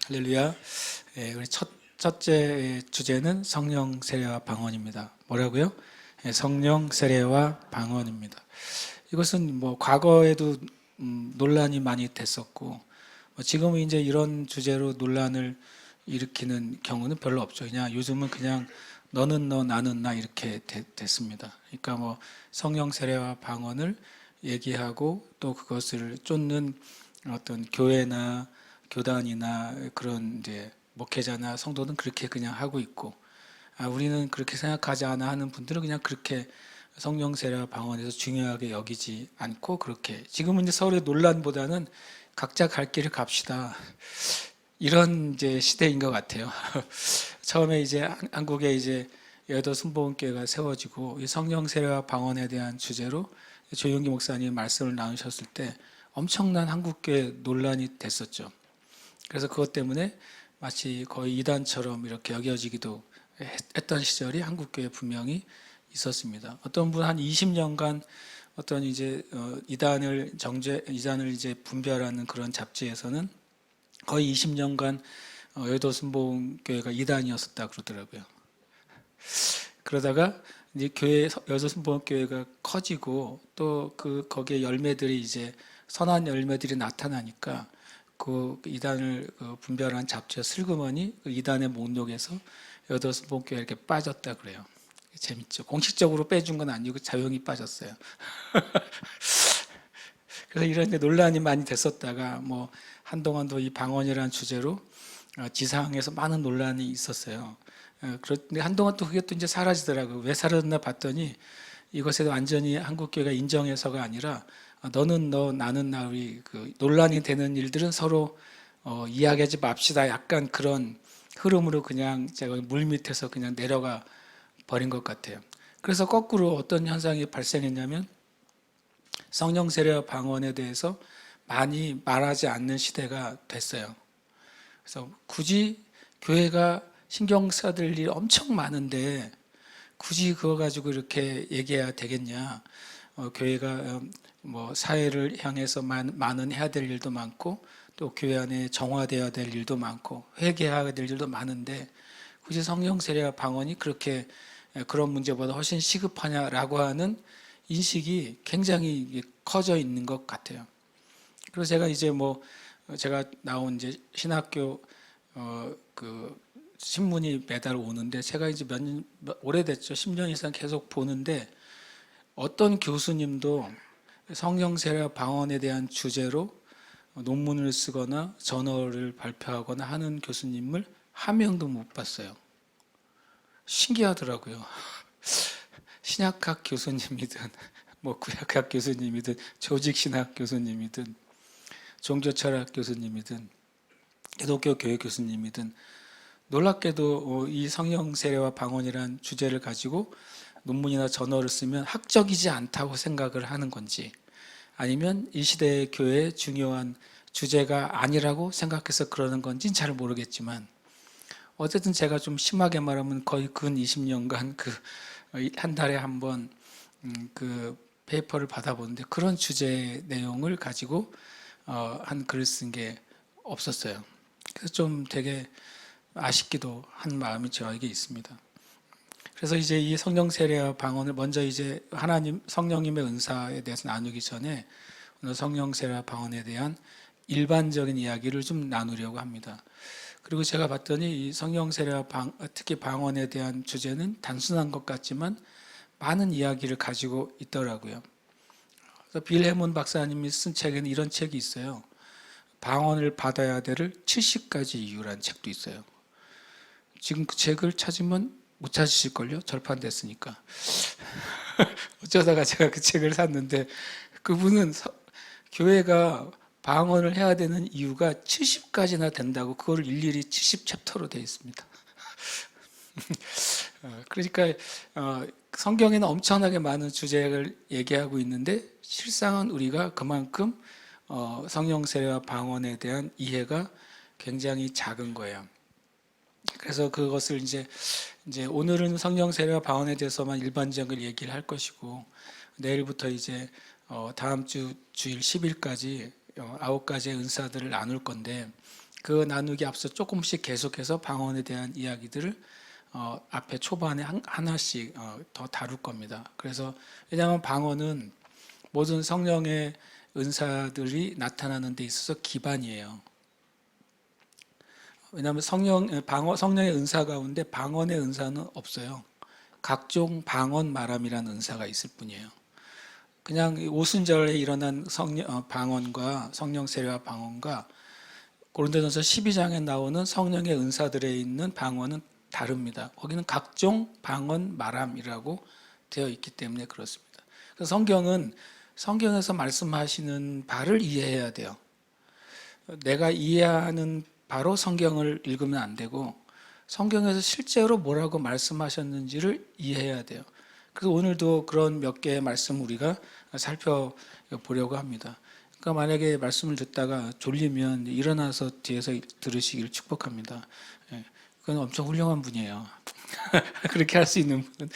할렐루야. 우리 첫째 주제는 성령 세례와 방언입니다. 뭐라고요? 성령 세례와 방언입니다. 이것은 뭐 과거에도 논란이 많이 됐었고, 지금은 이제 이런 주제로 논란을 일으키는 경우는 별로 없죠. 그냥 요즘은 그냥 너는 너 나는 나 이렇게 됐습니다. 그러니까 뭐 성령 세례와 방언을 얘기하고 또 그것을 쫓는 어떤 교회나 교단이나 그런 이제 목회자나 성도는 그렇게 그냥 하고 있고, 우리는 그렇게 생각하지 않아 하는 분들은 그냥 그렇게 성령 세례와 방언에서 중요하게 여기지 않고, 그렇게 지금은 이제 서로의 논란보다는 각자 갈 길을 갑시다, 이런 이제 시대인 것 같아요. 처음에 이제 한국에 이제 여의도 순복음교회가 세워지고 이 성령 세례와 방언에 대한 주제로 조용기 목사님 말씀을 나누셨을 때 엄청난 한국교회 논란이 됐었죠. 그래서 그것 때문에 마치 거의 이단처럼 이렇게 여겨지기도 했던 시절이 한국교회에 분명히 있었습니다. 어떤 분 한 20년간 어떤 이제 이단을 이제 분별하는 그런 잡지에서는 거의 20년간 여의도 순복음교회가 이단이었었다 그러더라고요. 그러다가 이제 여의도 순복음교회가 커지고 또 거기에 열매들이 이제 선한 열매들이 나타나니까 그 이단을 분별한 잡지가 슬그머니 그 이단의 목록에서 여의도 순복음교회가 이렇게 빠졌다 그래요. 재밌죠. 공식적으로 빼준 건 아니고 자용이 빠졌어요. 그래서 이런 논란이 많이 됐었다가 뭐 한동안도 이 방언이라는 주제로 지상에서 많은 논란이 있었어요. 그런데 한동안 또 그게 또 이제 사라지더라고요. 왜 사라졌나 봤더니 이것에 완전히 한국교회가 인정해서가 아니라 너는 너 나는 나, 우리 그 논란이 되는 일들은 서로 이야기하지 맙시다, 약간 그런 흐름으로 그냥 제가 물 밑에서 그냥 내려가 버린 것 같아요. 그래서 거꾸로 어떤 현상이 발생했냐면 성령 세례와 방언에 대해서 많이 말하지 않는 시대가 됐어요. 그래서 굳이 교회가 신경 써야 될 일이 엄청 많은데 굳이 그거 가지고 이렇게 얘기해야 되겠냐. 교회가 뭐 사회를 향해서 많은 해야 될 일도 많고 또 교회 안에 정화되어야 될 일도 많고 회개해야 될 일도 많은데 굳이 성령 세례와 방언이 그렇게 그런 문제보다 훨씬 시급하냐라고 하는 인식이 굉장히 커져 있는 것 같아요. 그래서 제가 이제 뭐 제가 나온 이제 신학교 그 신문이 매달 오는데 제가 이제 오래됐죠. 10년 이상 계속 보는데 어떤 교수님도 성령 세례와 방언에 대한 주제로 논문을 쓰거나 저널을 발표하거나 하는 교수님을 한 명도 못 봤어요. 신기하더라고요. 신약학 교수님이든 뭐 구약학 교수님이든 조직신학 교수님이든 종교철학 교수님이든 기독교 교회 교수님이든 놀랍게도 이 성령 세례와 방언이란 주제를 가지고 논문이나 저널을 쓰면 학적이지 않다고 생각을 하는 건지, 아니면 이 시대의 교회의 중요한 주제가 아니라고 생각해서 그러는 건지는 잘 모르겠지만, 어쨌든 제가 좀 심하게 말하면 거의 근 20년간 한 달에 한 번 그 페이퍼를 받아보는데 그런 주제의 내용을 가지고 한 글을 쓴 게 없었어요. 그래서 좀 되게 아쉽기도 한 마음이 저에게 있습니다. 그래서 이제 이 성령 세례와 방언을 먼저 이제 하나님 성령님의 은사에 대해서 나누기 전에 오늘 성령 세례와 방언에 대한 일반적인 이야기를 좀 나누려고 합니다. 그리고 제가 봤더니 이 성령 세례와 특히 방언에 대한 주제는 단순한 것 같지만 많은 이야기를 가지고 있더라고요. 그래서 빌 해몬 박사님이 쓴 책에는 이런 책이 있어요. 방언을 받아야 될 70가지 이유라는 책도 있어요. 지금 그 책을 찾으면 못 찾으실걸요? 절판됐으니까. 어쩌다가 제가 그 책을 샀는데 그분은 교회가 방언을 해야 되는 이유가 70가지나 된다고 그걸 일일이 70챕터로 되어 있습니다. 그러니까 성경에는 엄청나게 많은 주제를 얘기하고 있는데 실상은 우리가 그만큼 성령 세례와 방언에 대한 이해가 굉장히 작은 거예요. 그래서 그것을 이제 오늘은 성령 세례와 방언에 대해서만 일반적인 얘기를 할 것이고, 내일부터 이제 다음 주일 10일까지 9가지의 은사들을 나눌 건데, 그 나누기 앞서 조금씩 계속해서 방언에 대한 이야기들을 앞에 초반에 하나씩 더 다룰 겁니다. 그래서 왜냐하면 방언은 모든 성령의 은사들이 나타나는 데 있어서 기반이에요. 왜냐하면 성령의 은사 가운데 방언의 은사는 없어요. 각종 방언 말함이라는 은사가 있을 뿐이에요. 그냥 오순절에 일어난 방언과 성령 세례와 방언과 고린도전서 12장에 나오는 성령의 은사들에 있는 방언은 다릅니다. 거기는 각종 방언 말함이라고 되어 있기 때문에 그렇습니다. 그래서 성경에서 말씀하시는 바를 이해해야 돼요. 내가 이해하는 바로 성경을 읽으면 안 되고 성경에서 실제로 뭐라고 말씀하셨는지를 이해해야 돼요. 그래서 오늘도 그런 몇 개의 말씀 우리가 살펴보려고 합니다. 그러니까 만약에 말씀을 듣다가 졸리면 일어나서 뒤에서 들으시길 축복합니다. 그건 엄청 훌륭한 분이에요. 그렇게 할 수 있는 분은.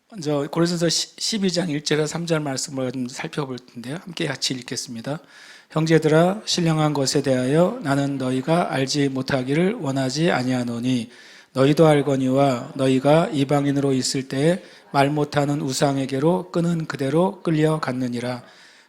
먼저 고린도전서 12장 1절에서 3절 말씀을 좀 살펴볼 텐데요. 함께 같이 읽겠습니다. 형제들아 신령한 것에 대하여 나는 너희가 알지 못하기를 원하지 아니하노니 너희도 알거니와 너희가 이방인으로 있을 때에 말 못하는 우상에게로 끄는 그대로 끌려갔느니라.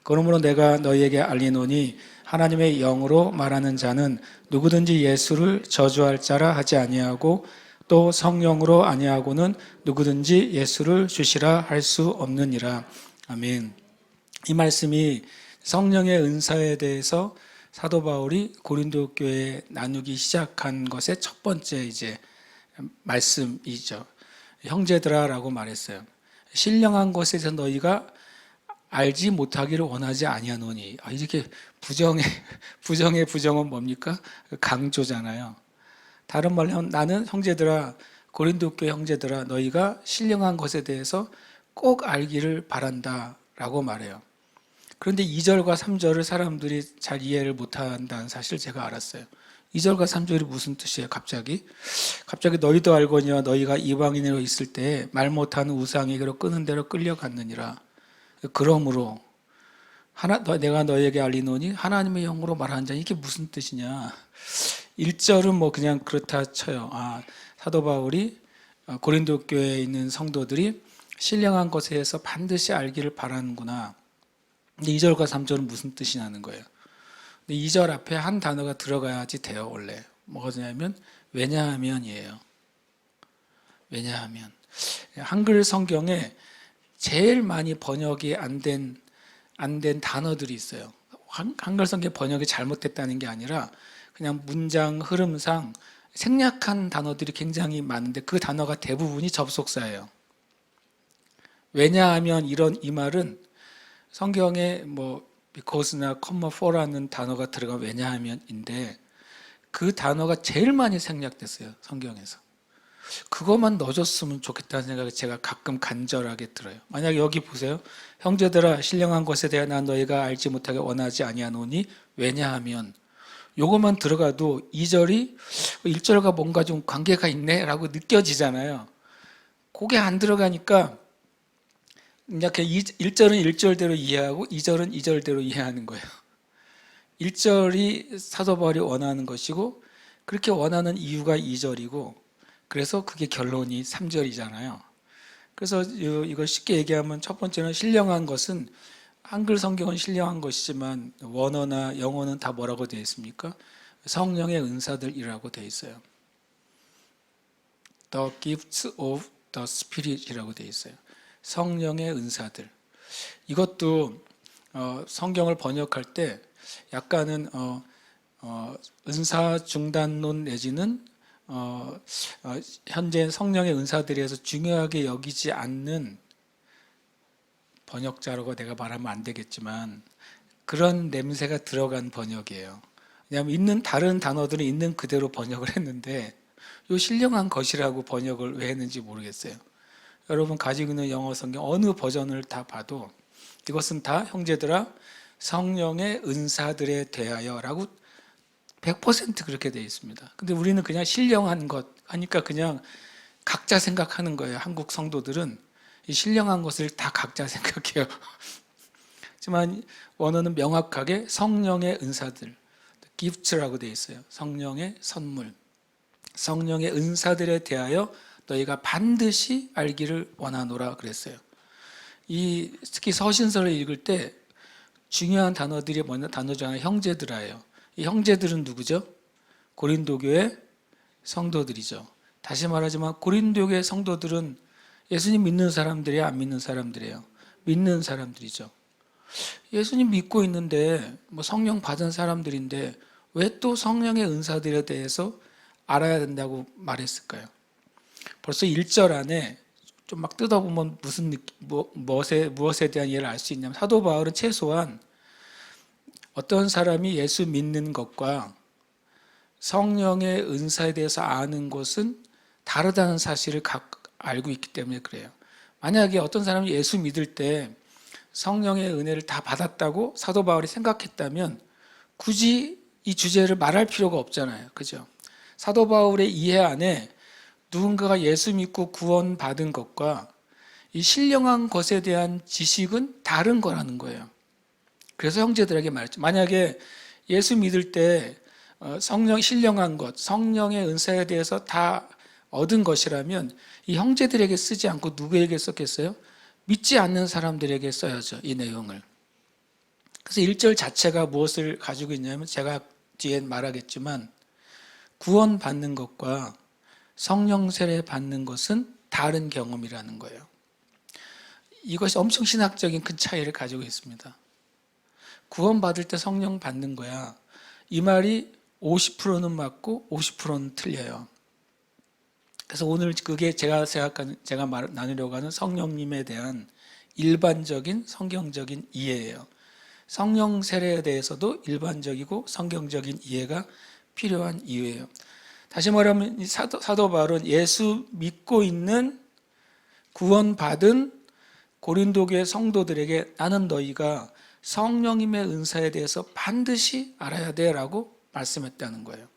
그러므로 내가 너희에게 알리노니 하나님의 영으로 말하는 자는 누구든지 예수를 저주할 자라 하지 아니하고 또 성령으로 아니하고는 누구든지 예수를 주시라 할 수 없느니라. 아멘. 이 말씀이 성령의 은사에 대해서 사도 바울이 고린도 교회에 나누기 시작한 것의 첫 번째 말씀이죠. 형제들아라고 말했어요. 신령한 것에서 너희가 알지 못하기를 원하지 아니하노니. 이렇게 부정의 부정은 뭡니까? 강조잖아요. 다른 말로 하면 나는 형제들아, 고린도 교회 형제들아, 너희가 신령한 것에 대해서 꼭 알기를 바란다 라고 말해요. 그런데 2절과 3절을 사람들이 잘 이해를 못한다는 사실을 제가 알았어요. 2절과 3절이 무슨 뜻이에요? 갑자기 너희도 알거니와 너희가 이방인으로 있을 때 말 못하는 우상에게로 끄는 대로 끌려갔느니라. 그러므로 내가 너희에게 알리노니 하나님의 영으로 말하는 자. 이게 무슨 뜻이냐? 1절은 뭐 그냥 그렇다 쳐요. 사도 바울이 고린도 교회에 있는 성도들이 신령한 것에 대해서 반드시 알기를 바라는구나. 근데 2절과 3절은 무슨 뜻이냐는 거예요. 근데 2절 앞에 한 단어가 들어가야지 돼요, 원래. 뭐냐면 왜냐하면이에요. 왜냐하면. 한글 성경에 제일 많이 번역이 안 된 단어들이 있어요. 한글 성경 번역이 잘못됐다는 게 아니라 그냥 문장 흐름상 생략한 단어들이 굉장히 많은데 그 단어가 대부분이 접속사예요. 왜냐하면 이 말은 성경에 because나 comma for라는 단어가 들어간 왜냐하면인데 그 단어가 제일 많이 생략됐어요, 성경에서. 그것만 넣어줬으면 좋겠다는 생각이 제가 가끔 간절하게 들어요. 만약 여기 보세요. 형제들아 신령한 것에 대해 난 너희가 알지 못하게 원하지 아니하노니 왜냐하면 요것만 들어가도 2절이 1절과 뭔가 좀 관계가 있네 라고 느껴지잖아요. 그게 안 들어가니까 이렇게 1절은 1절대로 이해하고 2절은 2절대로 이해하는 거예요. 1절이 사도 바울이 원하는 것이고 그렇게 원하는 이유가 2절이고 그래서 그게 결론이 3절이잖아요. 그래서 이걸 쉽게 얘기하면 첫 번째는 신령한 것은 한글 성경은 신령한 것이지만 원어나 영어는 다 뭐라고 되어 있습니까? 성령의 은사들이라고 되어 있어요. The gifts of the Spirit이라고 되어 있어요. 성령의 은사들. 이것도 성경을 번역할 때 약간은 은사 중단론 내지는 현재 성령의 은사들에서 중요하게 여기지 않는 번역자라고 내가 말하면 안 되겠지만 그런 냄새가 들어간 번역이에요. 왜냐하면 다른 단어들은 있는 그대로 번역을 했는데 이 신령한 것이라고 번역을 왜 했는지 모르겠어요. 여러분 가지고 있는 영어 성경 어느 버전을 다 봐도 이것은 다 형제들아 성령의 은사들에 대하여라고 100% 그렇게 되어 있습니다. 근데 우리는 그냥 신령한 것 하니까 그냥 각자 생각하는 거예요. 한국 성도들은 이 신령한 것을 다 각자 생각해요. 하지만 원어는 명확하게 성령의 은사들, gift라고 되어 있어요. 성령의 선물, 성령의 은사들에 대하여 너희가 반드시 알기를 원하노라 그랬어요. 특히 서신서를 읽을 때 중요한 단어들이 뭐냐, 단어 중 하나 형제들아예요. 이 형제들은 누구죠? 고린도 교회 성도들이죠. 다시 말하지만 고린도 교회 성도들은 예수님 믿는 사람들이야, 안 믿는 사람들이에요? 믿는 사람들이죠. 예수님 믿고 있는데 성령 받은 사람들인데 왜 또 성령의 은사들에 대해서 알아야 된다고 말했을까요? 벌써 1절 안에 좀 막 뜯어보면 무엇에 대한 이해를 알 수 있냐면, 사도 바울은 최소한 어떤 사람이 예수 믿는 것과 성령의 은사에 대해서 아는 것은 다르다는 사실을 알고 있기 때문에 그래요. 만약에 어떤 사람이 예수 믿을 때 성령의 은혜를 다 받았다고 사도 바울이 생각했다면 굳이 이 주제를 말할 필요가 없잖아요. 그죠? 사도 바울의 이해 안에 누군가가 예수 믿고 구원받은 것과 이 신령한 것에 대한 지식은 다른 거라는 거예요. 그래서 형제들에게 말했죠. 만약에 예수 믿을 때 신령한 것, 성령의 은사에 대해서 다 얻은 것이라면 이 형제들에게 쓰지 않고 누구에게 썼겠어요? 믿지 않는 사람들에게 써야죠, 이 내용을. 그래서 1절 자체가 무엇을 가지고 있냐면, 제가 뒤에 말하겠지만 구원받는 것과 성령 세례 받는 것은 다른 경험이라는 거예요. 이것이 엄청 신학적인 큰 차이를 가지고 있습니다. 구원받을 때 성령 받는 거야, 이 말이 50%는 맞고 50%는 틀려요. 그래서 오늘 그게 제가 나누려고 하는 성령님에 대한 일반적인 성경적인 이해예요. 성령 세례에 대해서도 일반적이고 성경적인 이해가 필요한 이유예요. 다시 말하면 사도 바울은 예수 믿고 있는 구원받은 고린도 교회 성도들에게 나는 너희가 성령님의 은사에 대해서 반드시 알아야 돼라고 말씀했다는 거예요.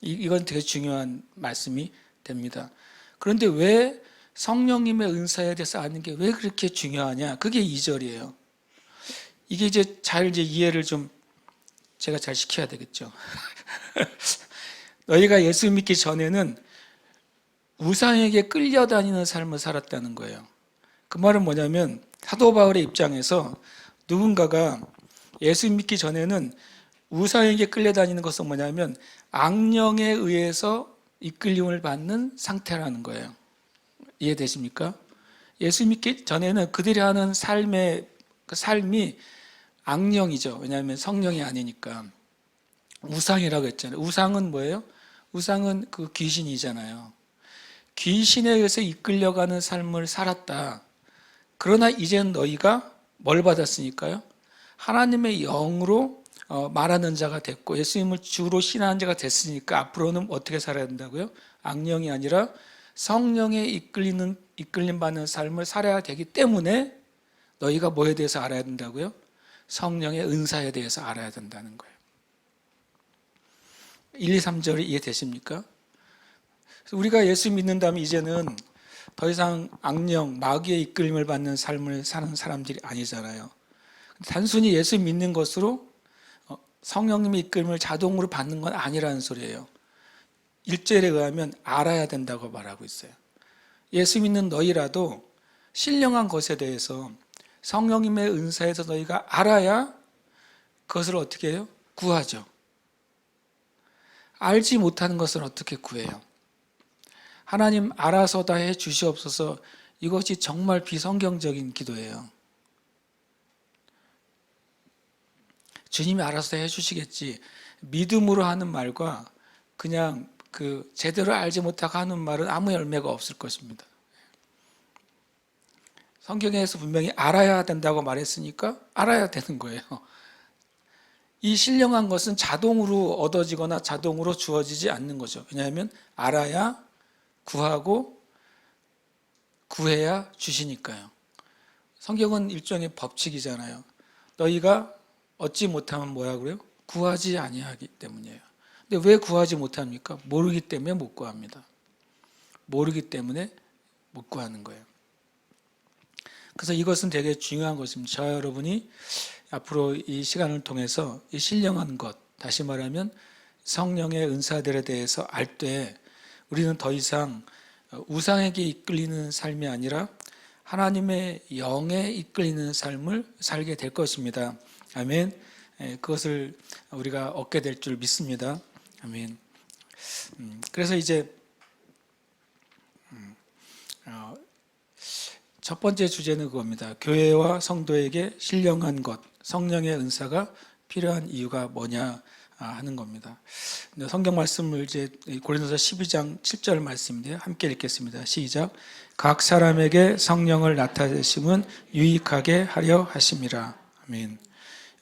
이건 되게 중요한 말씀이 됩니다. 그런데 왜 성령님의 은사에 대해서 아는 게 왜 그렇게 중요하냐? 그게 2절이에요. 이게 이제 이해를 좀 제가 잘 시켜야 되겠죠. 너희가 예수 믿기 전에는 우상에게 끌려다니는 삶을 살았다는 거예요. 그 말은 뭐냐면, 사도 바울의 입장에서 누군가가 예수 믿기 전에는 우상에게 끌려다니는 것은 뭐냐면 악령에 의해서 이끌림을 받는 상태라는 거예요. 이해되십니까? 예수 믿기 전에는 그들이 하는 삶이 악령이죠. 왜냐하면 성령이 아니니까. 우상이라고 했잖아요. 우상은 뭐예요? 우상은 그 귀신이잖아요. 귀신에 의해서 이끌려가는 삶을 살았다. 그러나 이제는 너희가 뭘 받았으니까요? 하나님의 영으로 말하는 자가 됐고 예수님을 주로 신하는 자가 됐으니까 앞으로는 어떻게 살아야 된다고요? 악령이 아니라 성령에 이끌림 받는 삶을 살아야 되기 때문에 너희가 뭐에 대해서 알아야 된다고요? 성령의 은사에 대해서 알아야 된다는 거예요. 1, 2, 3절이 이해되십니까? 우리가 예수 믿는다면 이제는 더 이상 악령, 마귀의 이끌림을 받는 삶을 사는 사람들이 아니잖아요. 단순히 예수 믿는 것으로 성령님의 이끌림을 자동으로 받는 건 아니라는 소리예요. 1절에 의하면 알아야 된다고 말하고 있어요. 예수 믿는 너희라도 신령한 것에 대해서 성령님의 은사에서 너희가 알아야 그것을 어떻게 해요? 구하죠. 알지 못하는 것은 어떻게 구해요? 하나님 알아서 다 해 주시옵소서. 이것이 정말 비성경적인 기도예요. 주님이 알아서 해 주시겠지. 믿음으로 하는 말과 그냥 제대로 알지 못하고 하는 말은 아무 열매가 없을 것입니다. 성경에서 분명히 알아야 된다고 말했으니까 알아야 되는 거예요. 이 신령한 것은 자동으로 얻어지거나 자동으로 주어지지 않는 거죠. 왜냐하면 알아야 구하고 구해야 주시니까요. 성경은 일종의 법칙이잖아요. 너희가 얻지 못하면 뭐라고요? 구하지 아니하기 때문이에요. 근데 왜 구하지 못합니까? 모르기 때문에 못 구합니다. 모르기 때문에 못 구하는 거예요. 그래서 이것은 되게 중요한 것입니다. 저와 여러분이 앞으로 이 시간을 통해서 이 신령한 것, 다시 말하면 성령의 은사들에 대해서 알 때 우리는 더 이상 우상에게 이끌리는 삶이 아니라 하나님의 영에 이끌리는 삶을 살게 될 것입니다. 아멘. 그것을 우리가 얻게 될 줄 믿습니다. 아멘. 그래서 이제 첫 번째 주제는 그겁니다. 교회와 성도에게 신령한 것, 성령의 은사가 필요한 이유가 뭐냐 하는 겁니다. 성경 말씀을 이제 고린도서 12장 7절 말씀인데요. 함께 읽겠습니다. 시작. 각 사람에게 성령을 나타내심은 유익하게 하려 하심이라. 아멘.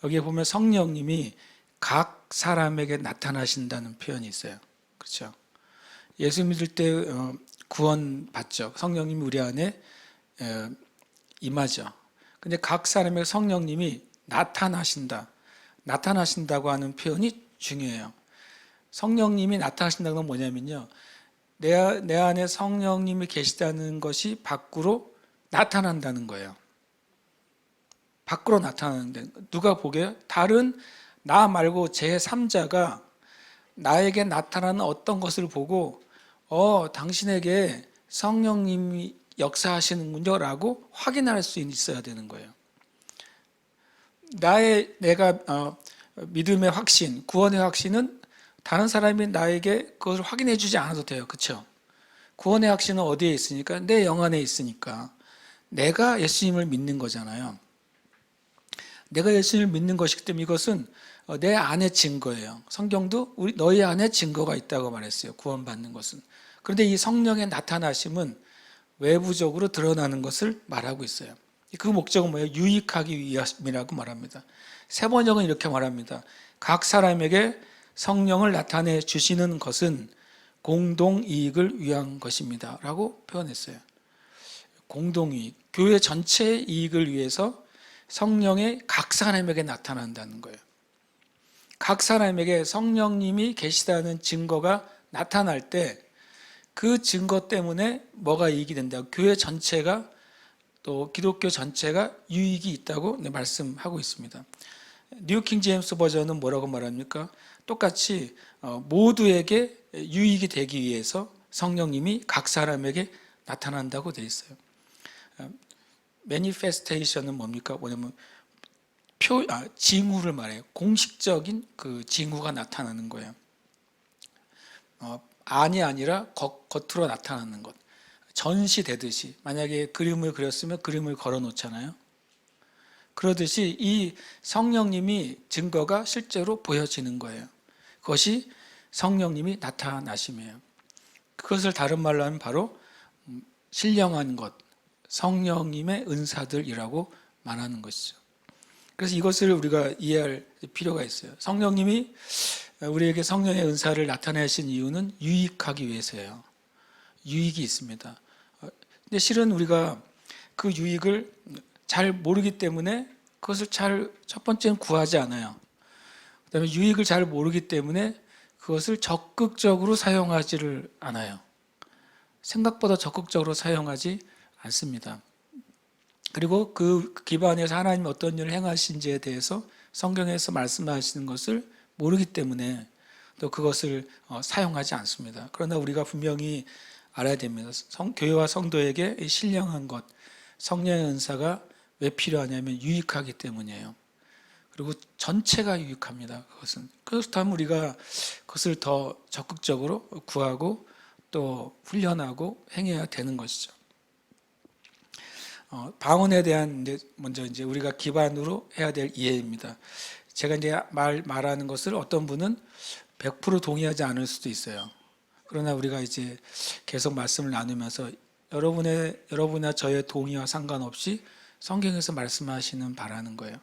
여기에 보면 성령님이 각 사람에게 나타나신다는 표현이 있어요. 그렇죠? 예수 믿을 때 구원 받죠. 성령님이 우리 안에 임하죠. 근데 각 사람에게 성령님이 나타나신다고 하는 표현이 중요해요. 성령님이 나타나신다는 건 뭐냐면요. 내 안에 성령님이 계시다는 것이 밖으로 나타난다는 거예요. 밖으로 나타나는데 누가 보게요? 다른 나 말고 제3자가 나에게 나타나는 어떤 것을 보고 당신에게 성령님이 역사하시는군요 라고 확인할 수 있어야 되는 거예요. 내가 믿음의 확신, 구원의 확신은 다른 사람이 나에게 그것을 확인해 주지 않아도 돼요. 그렇죠? 구원의 확신은 어디에 있으니까? 내 영 안에 있으니까. 내가 예수님을 믿는 거잖아요. 내가 예수님을 믿는 것이기 때문에 이것은 내 안의 증거예요. 성경도 너희 안에 증거가 있다고 말했어요. 구원받는 것은. 그런데 이 성령의 나타나심은 외부적으로 드러나는 것을 말하고 있어요. 그 목적은 뭐예요? 유익하기 위함이라고 말합니다. 세 번역은 이렇게 말합니다. 각 사람에게 성령을 나타내 주시는 것은 공동이익을 위한 것입니다 라고 표현했어요. 공동이익, 교회 전체의 이익을 위해서 성령이 각 사람에게 나타난다는 거예요. 각 사람에게 성령님이 계시다는 증거가 나타날 때 그 증거 때문에 뭐가 이익이 된다? 교회 전체가 또 기독교 전체가 유익이 있다고 말씀하고 있습니다. 뉴 킹 제임스 버전은 뭐라고 말합니까? 똑같이 모두에게 유익이 되기 위해서 성령님이 각 사람에게 나타난다고 되어 있어요. 매니페스테이션은 뭡니까? 뭐냐면 징후를 말해요. 공식적인 그 징후가 나타나는 거예요. 안이 아니라 겉으로 나타나는 것. 전시되듯이 만약에 그림을 그렸으면 그림을 걸어 놓잖아요. 그러듯이 이 성령님이 증거가 실제로 보여지는 거예요. 그것이 성령님이 나타나심이에요. 그것을 다른 말로 하면 바로 신령한 것, 성령님의 은사들이라고 말하는 것이죠. 그래서 이것을 우리가 이해할 필요가 있어요. 성령님이 우리에게 성령의 은사를 나타내신 이유는 유익하기 위해서예요. 유익이 있습니다. 근데 실은 우리가 그 유익을 잘 모르기 때문에 그것을 첫 번째는 구하지 않아요. 그다음에 유익을 잘 모르기 때문에 그것을 적극적으로 사용하지를 않아요. 생각보다 적극적으로 사용하지 않습니다. 그리고 그 기반에서 하나님이 어떤 일을 행하신지에 대해서 성경에서 말씀하시는 것을 모르기 때문에 또 그것을 사용하지 않습니다. 그러나 우리가 분명히 알아야 됩니다. 교회와 성도에게 신령한 것, 성령의 은사가 왜 필요하냐면 유익하기 때문이에요. 그리고 전체가 유익합니다. 그것은. 그렇다면 우리가 그것을 더 적극적으로 구하고 또 훈련하고 행해야 되는 것이죠. 방언에 대한 먼저 우리가 기반으로 해야 될 이해입니다. 제가 말하는 것을 어떤 분은 100% 동의하지 않을 수도 있어요. 그러나 우리가 계속 말씀을 나누면서 여러분이나 저의 동의와 상관없이 성경에서 말씀하시는 바라는 거예요.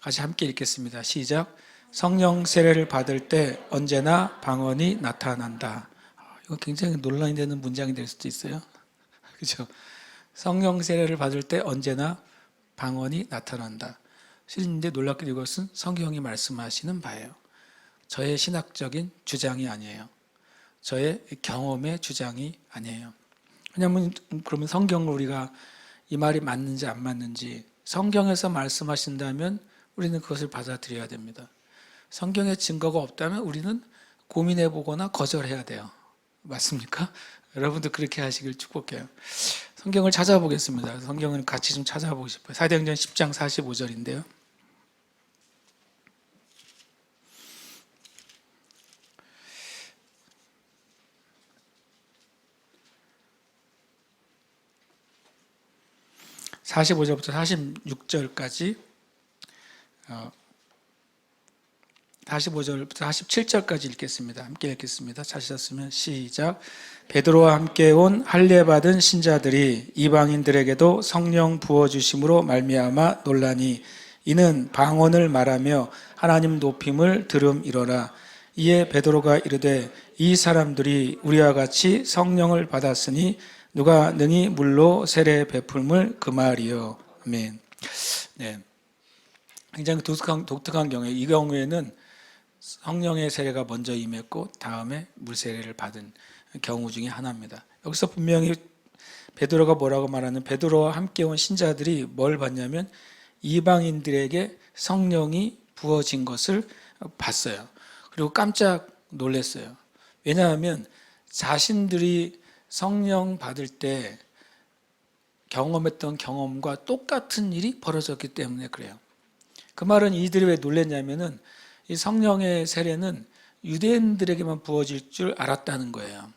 같이 함께 읽겠습니다. 시작. 성령 세례를 받을 때 언제나 방언이 나타난다. 이거 굉장히 논란이 되는 문장이 될 수도 있어요. 그렇죠? 성령 세례를 받을 때 언제나 방언이 나타난다. 실인데 놀랍게도 이것은 성경이 말씀하시는 바예요. 저의 신학적인 주장이 아니에요. 저의 경험의 주장이 아니에요. 왜냐하면 그러면 성경을 우리가 이 말이 맞는지 안 맞는지 성경에서 말씀하신다면 우리는 그것을 받아들여야 됩니다. 성경에 증거가 없다면 우리는 고민해 보거나 거절해야 돼요. 맞습니까? 여러분도 그렇게 하시길 축복해요. 성경을 찾아보겠습니다. 성경을 같이 좀 찾아보고 싶어요. 사도행전 10장 45절인데요. (45절부터) (46절까지) 45절부터 47절까지 읽겠습니다. 함께 읽겠습니다. 찾으셨으면 시작. 베드로와 함께 온 할례 받은 신자들이 이방인들에게도 성령 부어주심으로 말미암아 놀라니 이는 방언을 말하며 하나님 높임을 들음이로라. 이에 베드로가 이르되 이 사람들이 우리와 같이 성령을 받았으니 누가 능히 물로 세례 베풀물 그 말이요. 아멘. 네. 굉장히 독특한 경우에 이 경우에는 성령의 세례가 먼저 임했고 다음에 물 세례를 받은 경우 중에 하나입니다. 여기서 분명히 베드로가 뭐라고 말하는, 베드로와 함께 온 신자들이 뭘 봤냐면 이방인들에게 성령이 부어진 것을 봤어요. 그리고 깜짝 놀랐어요. 왜냐하면 자신들이 성령 받을 때 경험했던 경험과 똑같은 일이 벌어졌기 때문에 그래요. 그 말은 이들이 왜 놀랐냐면은 이 성령의 세례는 유대인들에게만 부어질 줄 알았다는 거예요.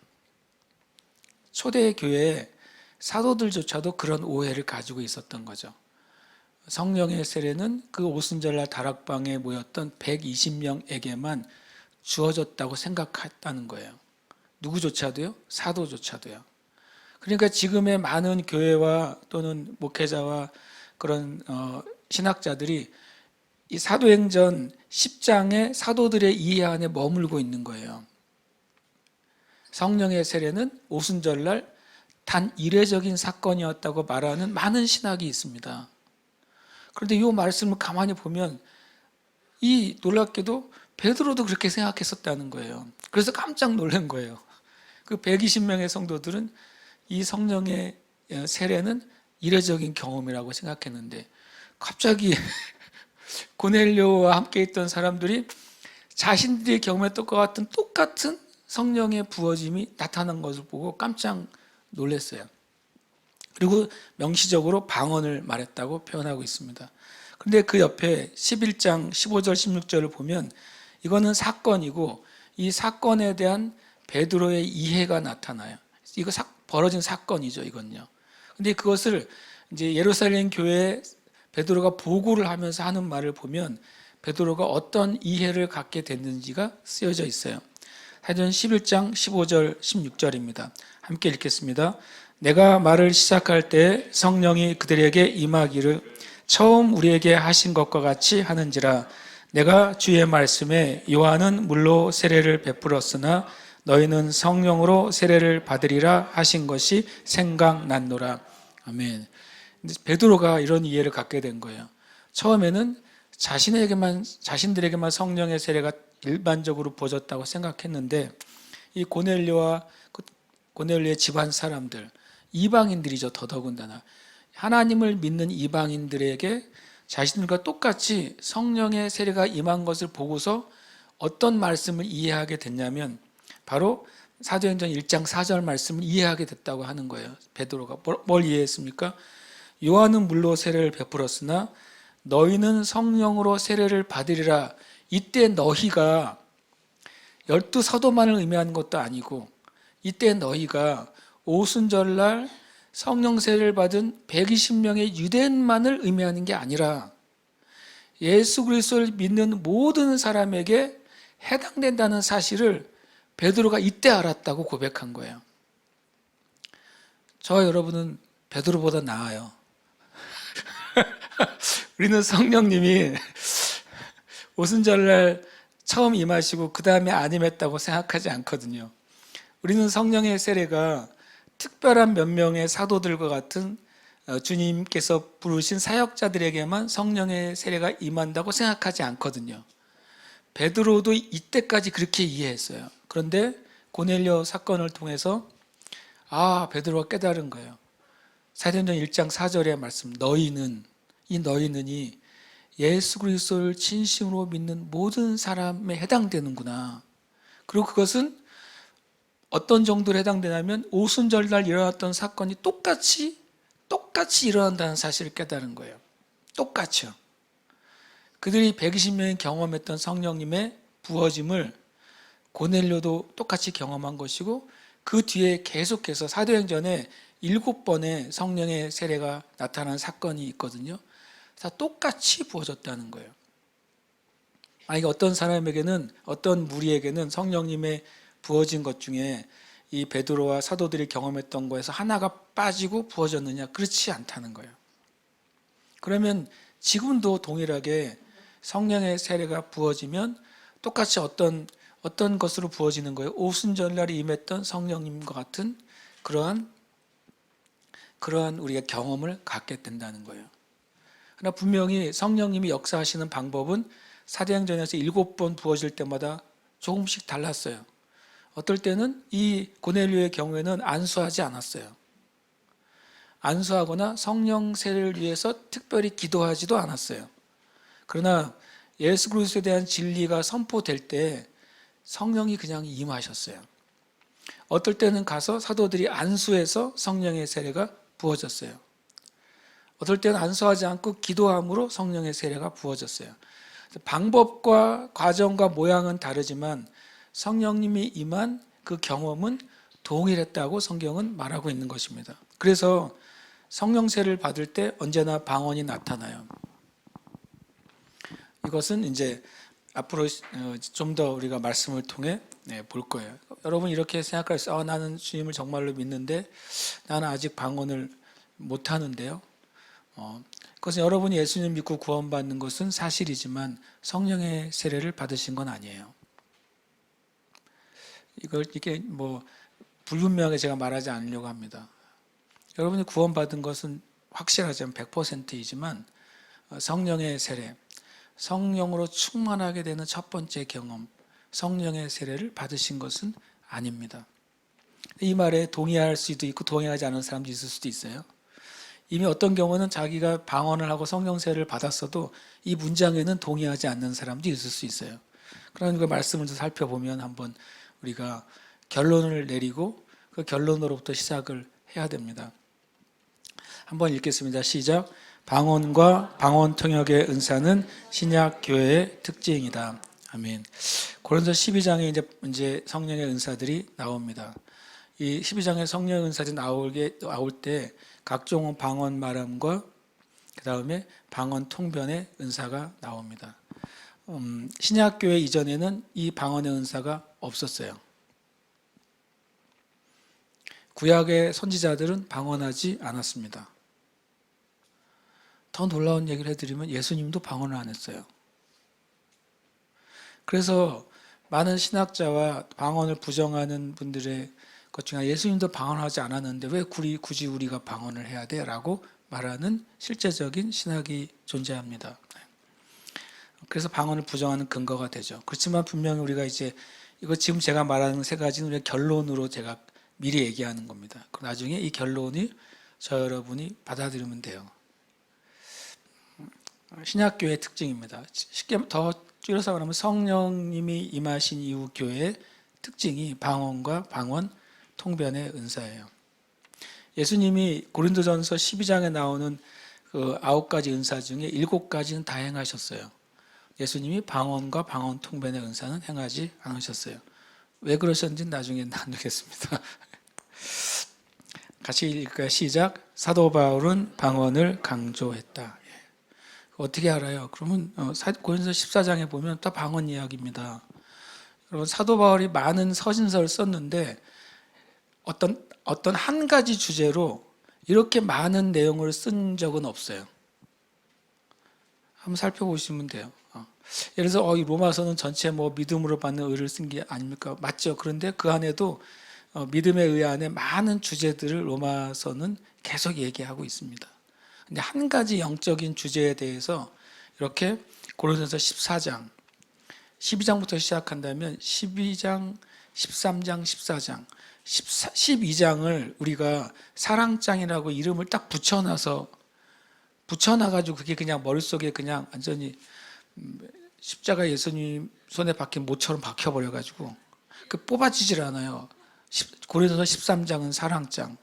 초대 교회에 사도들조차도 그런 오해를 가지고 있었던 거죠. 성령의 세례는 그 오순절날 다락방에 모였던 120명에게만 주어졌다고 생각했다는 거예요. 누구조차도요? 사도조차도요. 그러니까 지금의 많은 교회와 또는 목회자와 그런 신학자들이 이 사도행전 10장의 사도들의 이해 안에 머물고 있는 거예요. 성령의 세례는 오순절날 단 이례적인 사건이었다고 말하는 많은 신학이 있습니다. 그런데 이 말씀을 가만히 보면 이 놀랍게도 베드로도 그렇게 생각했었다는 거예요. 그래서 깜짝 놀란 거예요. 그 120명의 성도들은 이 성령의 세례는 이례적인 경험이라고 생각했는데 갑자기 고넬료와 함께 있던 사람들이 자신들이 경험했던 것 같은 똑같은 성령의 부어짐이 나타난 것을 보고 깜짝 놀랐어요. 그리고 명시적으로 방언을 말했다고 표현하고 있습니다. 그런데 그 옆에 11장 15절 16절을 보면 이거는 사건이고 이 사건에 대한 베드로의 이해가 나타나요. 이거 벌어진 사건이죠, 이건요. 근데 그것을 이제 예루살렘 교회에 베드로가 보고를 하면서 하는 말을 보면 베드로가 어떤 이해를 갖게 됐는지가 쓰여져 있어요. 사도행전 11장 15절 16절입니다. 함께 읽겠습니다. 내가 말을 시작할 때 성령이 그들에게 임하기를 처음 우리에게 하신 것과 같이 하는지라. 내가 주의 말씀에 요한은 물로 세례를 베풀었으나 너희는 성령으로 세례를 받으리라 하신 것이 생각났노라. 아멘. 베드로가 이런 이해를 갖게 된 거예요. 처음에는 자신들에게만 성령의 세례가 일반적으로 부어졌다고 생각했는데 이 고넬료의 집안 사람들, 이방인들이죠. 더더군다나 하나님을 믿는 이방인들에게 자신들과 똑같이 성령의 세례가 임한 것을 보고서 어떤 말씀을 이해하게 됐냐면 바로 사도행전 1장 4절 말씀을 이해하게 됐다고 하는 거예요. 베드로가 뭘 이해했습니까? 요한은 물로 세례를 베풀었으나 너희는 성령으로 세례를 받으리라. 이때 너희가 12사도만을 의미하는 것도 아니고 이때 너희가 오순절날 성령 세례를 받은 120명의 유대인만을 의미하는 게 아니라 예수 그리스도를 믿는 모든 사람에게 해당된다는 사실을 베드로가 이때 알았다고 고백한 거예요. 저와 여러분은 베드로보다 나아요. 우리는 성령님이 오순절날 처음 임하시고 그 다음에 안 임했다고 생각하지 않거든요. 우리는 성령의 세례가 특별한 몇 명의 사도들과 같은 주님께서 부르신 사역자들에게만 성령의 세례가 임한다고 생각하지 않거든요. 베드로도 이때까지 그렇게 이해했어요. 그런데 고넬료 사건을 통해서 베드로가 깨달은 거예요. 사도행전 1장 4절의 말씀, 너희는이 예수 그리스도를 진심으로 믿는 모든 사람에 해당되는구나. 그리고 그것은 어떤 정도로 해당되냐면 오순절날 일어났던 사건이 똑같이 일어난다는 사실을 깨달은 거예요. 똑같이요. 그들이 120명이 경험했던 성령님의 부어짐을 고넬료도 똑같이 경험한 것이고, 그 뒤에 계속해서 사도행전에 7번의 성령의 세례가 나타난 사건이 있거든요. 다 똑같이 부어졌다는 거예요. 만약에 어떤 사람에게는, 어떤 무리에게는 성령님의 부어진 것 중에 이 베드로와 사도들이 경험했던 거에서 하나가 빠지고 부어졌느냐? 그렇지 않다는 거예요. 그러면 지금도 동일하게 성령의 세례가 부어지면 똑같이 어떤 것으로 부어지는 거예요? 오순절날에 임했던 성령님과 같은 그러한 우리가 경험을 갖게 된다는 거예요. 그러나 분명히 성령님이 역사하시는 방법은 사도행전에서 7번 부어질 때마다 조금씩 달랐어요. 어떨 때는 이 고넬료의 경우에는 안수하지 않았어요. 안수하거나 성령 세례를 위해서 특별히 기도하지도 않았어요. 그러나 예수 그리스도에 대한 진리가 선포될 때 성령이 그냥 임하셨어요. 어떨 때는 가서 사도들이 안수해서 성령의 세례가 부어졌어요. 어떨 때는 안수하지 않고 기도함으로 성령의 세례가 부어졌어요. 방법과 과정과 모양은 다르지만 성령님이 임한 그 경험은 동일했다고 성경은 말하고 있는 것입니다. 그래서 성령 세례를 받을 때 언제나 방언이 나타나요. 이것은 이제 앞으로 좀 더 우리가 말씀을 통해 볼 거예요. 여러분 이렇게 생각할 수, 나는 주님을 정말로 믿는데 나는 아직 방언을 못 하는데요. 그것은 여러분이 예수님 믿고 구원받는 것은 사실이지만 성령의 세례를 받으신 건 아니에요. 이게 뭐 불분명하게 제가 말하지 않으려고 합니다. 여러분이 구원받은 것은 확실하지만 100%이지만 성령의 세례, 성령으로 충만하게 되는 첫 번째 경험, 성령의 세례를 받으신 것은 아닙니다. 이 말에 동의할 수도 있고 동의하지 않은 사람도 있을 수도 있어요. 이미 어떤 경우는 자기가 방언을 하고 성령 세례를 받았어도 이 문장에는 동의하지 않는 사람도 있을 수 있어요. 그런 그 말씀을 좀 살펴보면 한번 우리가 결론을 내리고 그 결론으로부터 시작을 해야 됩니다. 한번 읽겠습니다. 시작. 방언과 방언 통역의 은사는 신약 교회의 특징이다. 아멘. 고린도 12장에 이제 성령의 은사들이 나옵니다. 이 12장에 성령의 은사들이 나올 때 각종 방언 말함과 그 다음에 방언 통변의 은사가 나옵니다. 신약 교회 이전에는 이 방언의 은사가 없었어요. 구약의 선지자들은 방언하지 않았습니다. 더 놀라운 얘기를 해드리면 예수님도 방언을 안 했어요. 그래서 많은 신학자와 방언을 부정하는 분들의 것 중에 예수님도 방언하지 않았는데 왜 굳이 우리가 방언을 해야 돼? 라고 말하는 실제적인 신학이 존재합니다. 그래서 방언을 부정하는 근거가 되죠. 그렇지만 분명히 우리가 이거 지금 제가 말하는 세 가지는 우리가 결론으로 제가 미리 얘기하는 겁니다. 나중에 이 결론이 저 여러분이 받아들이면 돼요. 신약교회의 특징입니다. 쉽게 더 줄여서 말하면 성령님이 임하신 이후 교회의 특징이 방언과 방언, 통변의 은사예요. 예수님이 고린도전서 12장에 나오는 그 9가지 은사 중에 7가지는 다 행하셨어요. 예수님이 방언과 방언, 통변의 은사는 행하지 않으셨어요. 왜 그러셨는지 나중에 나누겠습니다. 같이 읽을까요? 시작. 사도 바울은 방언을 강조했다. 어떻게 알아요? 그러면 고린도서 14장에 보면 또 방언 이야기입니다. 여러분 사도 바울이 많은 서신서를 썼는데 어떤 한 가지 주제로 이렇게 많은 내용을 쓴 적은 없어요. 한번 살펴보시면 돼요. 예를 들어서 이 로마서는 전체 믿음으로 받는 의를 쓴 게 아닙니까? 맞죠. 그런데 그 안에도 믿음의 의 안에 많은 주제들을 로마서는 계속 얘기하고 있습니다. 근데 한 가지 영적인 주제에 대해서 이렇게 고린도서 14장, 12장부터 시작한다면 12장, 13장, 14장, 12장을 우리가 사랑장이라고 이름을 딱 붙여놔서 붙여놔가지고 그게 그냥 머릿속에 그냥 완전히 십자가 예수님 손에 박힌 모처럼 박혀버려가지고 그 뽑아지질 않아요. 고린도서 13장은 사랑장.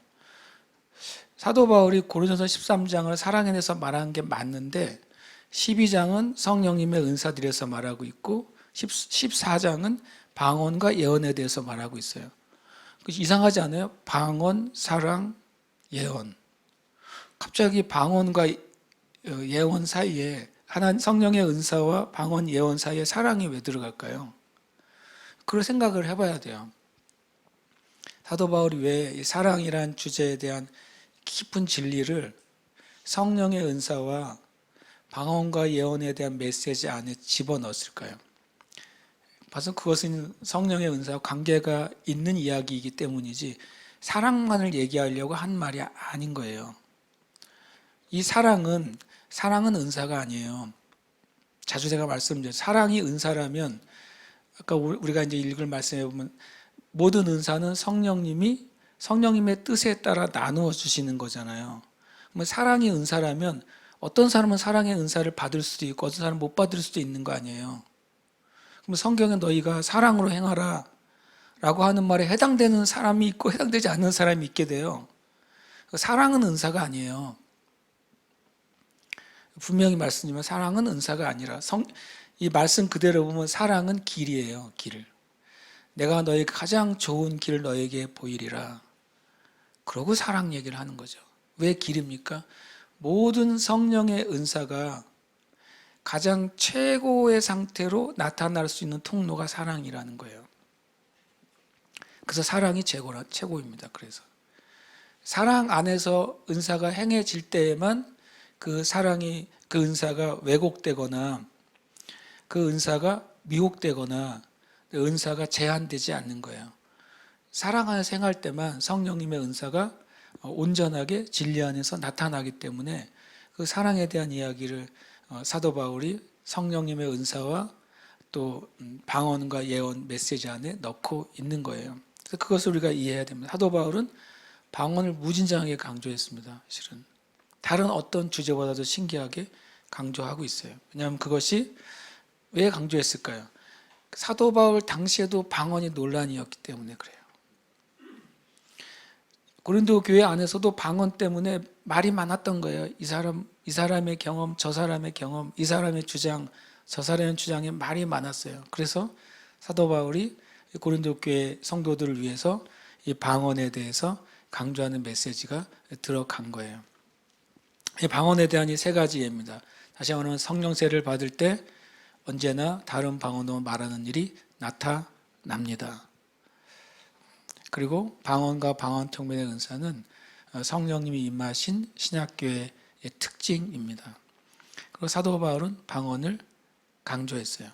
사도 바울이 고린도서 13장을 사랑에 대해서 말하는 게 맞는데 12장은 성령님의 은사들에서 말하고 있고 14장은 방언과 예언에 대해서 말하고 있어요. 이상하지 않아요? 방언, 사랑, 예언. 갑자기 방언과 예언 사이에 하나님 성령의 은사와 방언, 예언 사이에 사랑이 왜 들어갈까요? 그걸 생각을 해봐야 돼요. 사도 바울이 왜 사랑이란 주제에 대한 깊은 진리를 성령의 은사와 방언과 예언에 대한 메시지 안에 집어넣었을까요? 봐서 그것은 성령의 은사와 관계가 있는 이야기이기 때문이지 사랑만을 얘기하려고 한 말이 아닌 거예요. 이 사랑은 은사가 아니에요. 자주 제가 말씀드려요. 사랑이 은사라면 아까 우리가 이제 읽을 말씀에 보면 모든 은사는 성령님의 뜻에 따라 나누어 주시는 거잖아요. 그러면 사랑이 은사라면 어떤 사람은 사랑의 은사를 받을 수도 있고 어떤 사람은 못 받을 수도 있는 거 아니에요. 그럼 성경에 너희가 사랑으로 행하라 라고 하는 말에 해당되는 사람이 있고 해당되지 않는 사람이 있게 돼요. 사랑은 은사가 아니에요. 분명히 말씀드리면 사랑은 은사가 아니라 이 말씀 그대로 보면 사랑은 길이에요. 길. 내가 너에게 가장 좋은 길을 너에게 보이리라. 그러고 사랑 얘기를 하는 거죠. 왜 길입니까? 모든 성령의 은사가 가장 최고의 상태로 나타날 수 있는 통로가 사랑이라는 거예요. 그래서 사랑이 최고입니다. 그래서 사랑 안에서 은사가 행해질 때에만 그 은사가 왜곡되거나 그 은사가 미혹되거나 은사가 제한되지 않는 거예요. 사랑 안에서 행할 때만 성령님의 은사가 온전하게 진리 안에서 나타나기 때문에 그 사랑에 대한 이야기를 사도 바울이 성령님의 은사와 또 방언과 예언 메시지 안에 넣고 있는 거예요. 그래서 그것을 우리가 이해해야 됩니다. 사도 바울은 방언을 무진장하게 강조했습니다. 실은 다른 어떤 주제보다도 신기하게 강조하고 있어요. 왜냐하면 그것이 왜 강조했을까요? 사도 바울 당시에도 방언이 논란이었기 때문에 그래요. 고린도 교회 안에서도 방언 때문에 말이 많았던 거예요. 이 사람의 경험, 저 사람의 경험, 이 사람의 주장, 저 사람의 주장에 말이 많았어요. 그래서 사도 바울이 고린도 교회 성도들을 위해서 이 방언에 대해서 강조하는 메시지가 들어간 거예요. 이 방언에 대한 이 세 가지 예입니다. 다시 말하면 성령세를 받을 때 언제나 다른 방언으로 말하는 일이 나타납니다. 그리고 방언과 방언통변의 은사는 성령님이 임하신 신약교회의 특징입니다. 그리고 사도 바울은 방언을 강조했어요.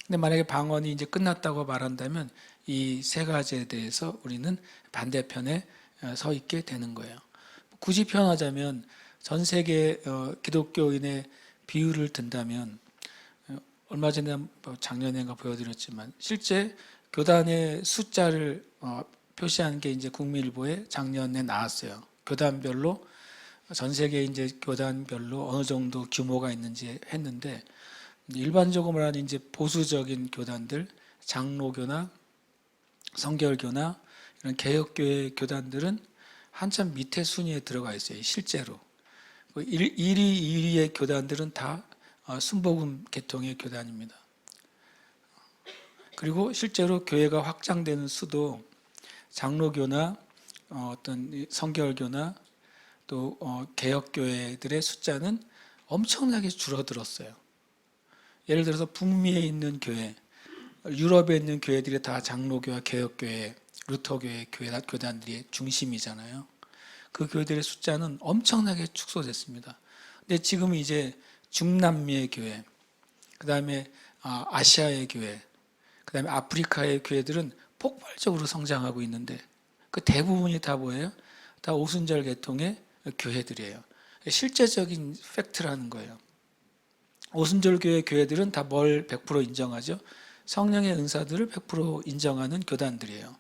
근데 만약에 방언이 이제 끝났다고 말한다면 이 세 가지에 대해서 우리는 반대편에 서 있게 되는 거예요. 굳이 표현하자면 전 세계 기독교인의 비율을 든다면 얼마 전에 작년인가 보여드렸지만 실제 교단의 숫자를 표시한 게 이제 국민일보에 작년에 나왔어요. 교단별로 전 세계 이제 교단별로 어느 정도 규모가 있는지 했는데 일반적으로 말하는 이제 보수적인 교단들, 장로교나 성결교나 이런 개혁교회 교단들은 한참 밑에 순위에 들어가 있어요. 실제로 1위, 2위의 교단들은 다 순복음 계통의 교단입니다. 그리고 실제로 교회가 확장되는 수도 장로교나 어떤 성결교나 또 개혁교회들의 숫자는 엄청나게 줄어들었어요. 예를 들어서 북미에 있는 교회, 유럽에 있는 교회들이 다 장로교와 개혁교회, 루터교회 교단들이 중심이잖아요. 그 교회들의 숫자는 엄청나게 축소됐습니다. 근데 지금 이제 중남미의 교회, 그 다음에 아시아의 교회, 그 다음에 아프리카의 교회들은 폭발적으로 성장하고 있는데 그 대부분이 다 뭐예요? 다 오순절 계통의 교회들이에요. 실제적인 팩트라는 거예요. 오순절 교회들은 다 뭘 100% 인정하죠? 성령의 은사들을 100% 인정하는 교단들이에요.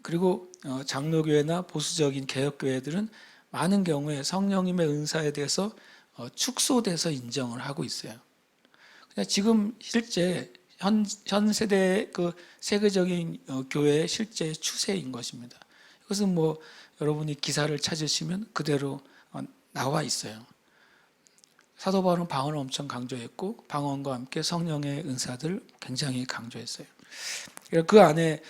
그리고 장로교회나 보수적인 개혁교회들은 많은 경우에 성령님의 은사에 대해서 축소돼서 인정을 하고 있어요. 그냥 지금 실제 현 세대 그 세계적인 교회의 실제 추세인 것입니다. 이것은 뭐 여러분이 기사를 찾으시면 그대로 나와 있어요. 사도 바울은 방언을 엄청 강조했고 방언과 함께 성령의 은사들 굉장히 강조했어요. 그 안에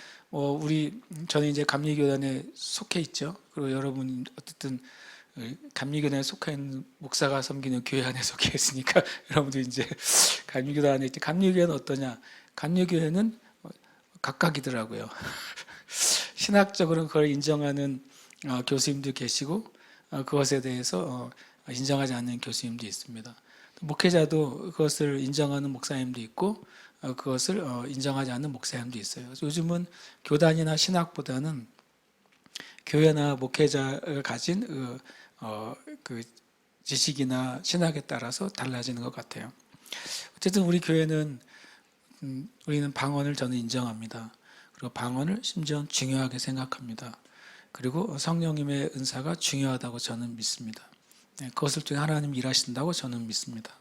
저는 이제 감리교단에 속해 있죠. 그리고 여러분 어쨌든 감리교단에 속해 있는 목사가 섬기는 교회 안에 속해 있으니까 여러분도 이제 감리교단 안에 있지. 감리교회는 어떠냐? 감리교회는 각각이더라고요. 신학적으로는 그걸 인정하는 교수님도 계시고 그것에 대해서 인정하지 않는 교수님도 있습니다. 목회자도 그것을 인정하는 목사님도 있고 그것을 인정하지 않는 목사님도 있어요. 요즘은 교단이나 신학보다는 교회나 목회자가 가진 그 지식이나 신학에 따라서 달라지는 것 같아요. 어쨌든 우리 교회는 우리는 방언을 저는 인정합니다. 그리고 방언을 심지어 중요하게 생각합니다. 그리고 성령님의 은사가 중요하다고 저는 믿습니다. 그것을 통해 하나님 일하신다고 저는 믿습니다.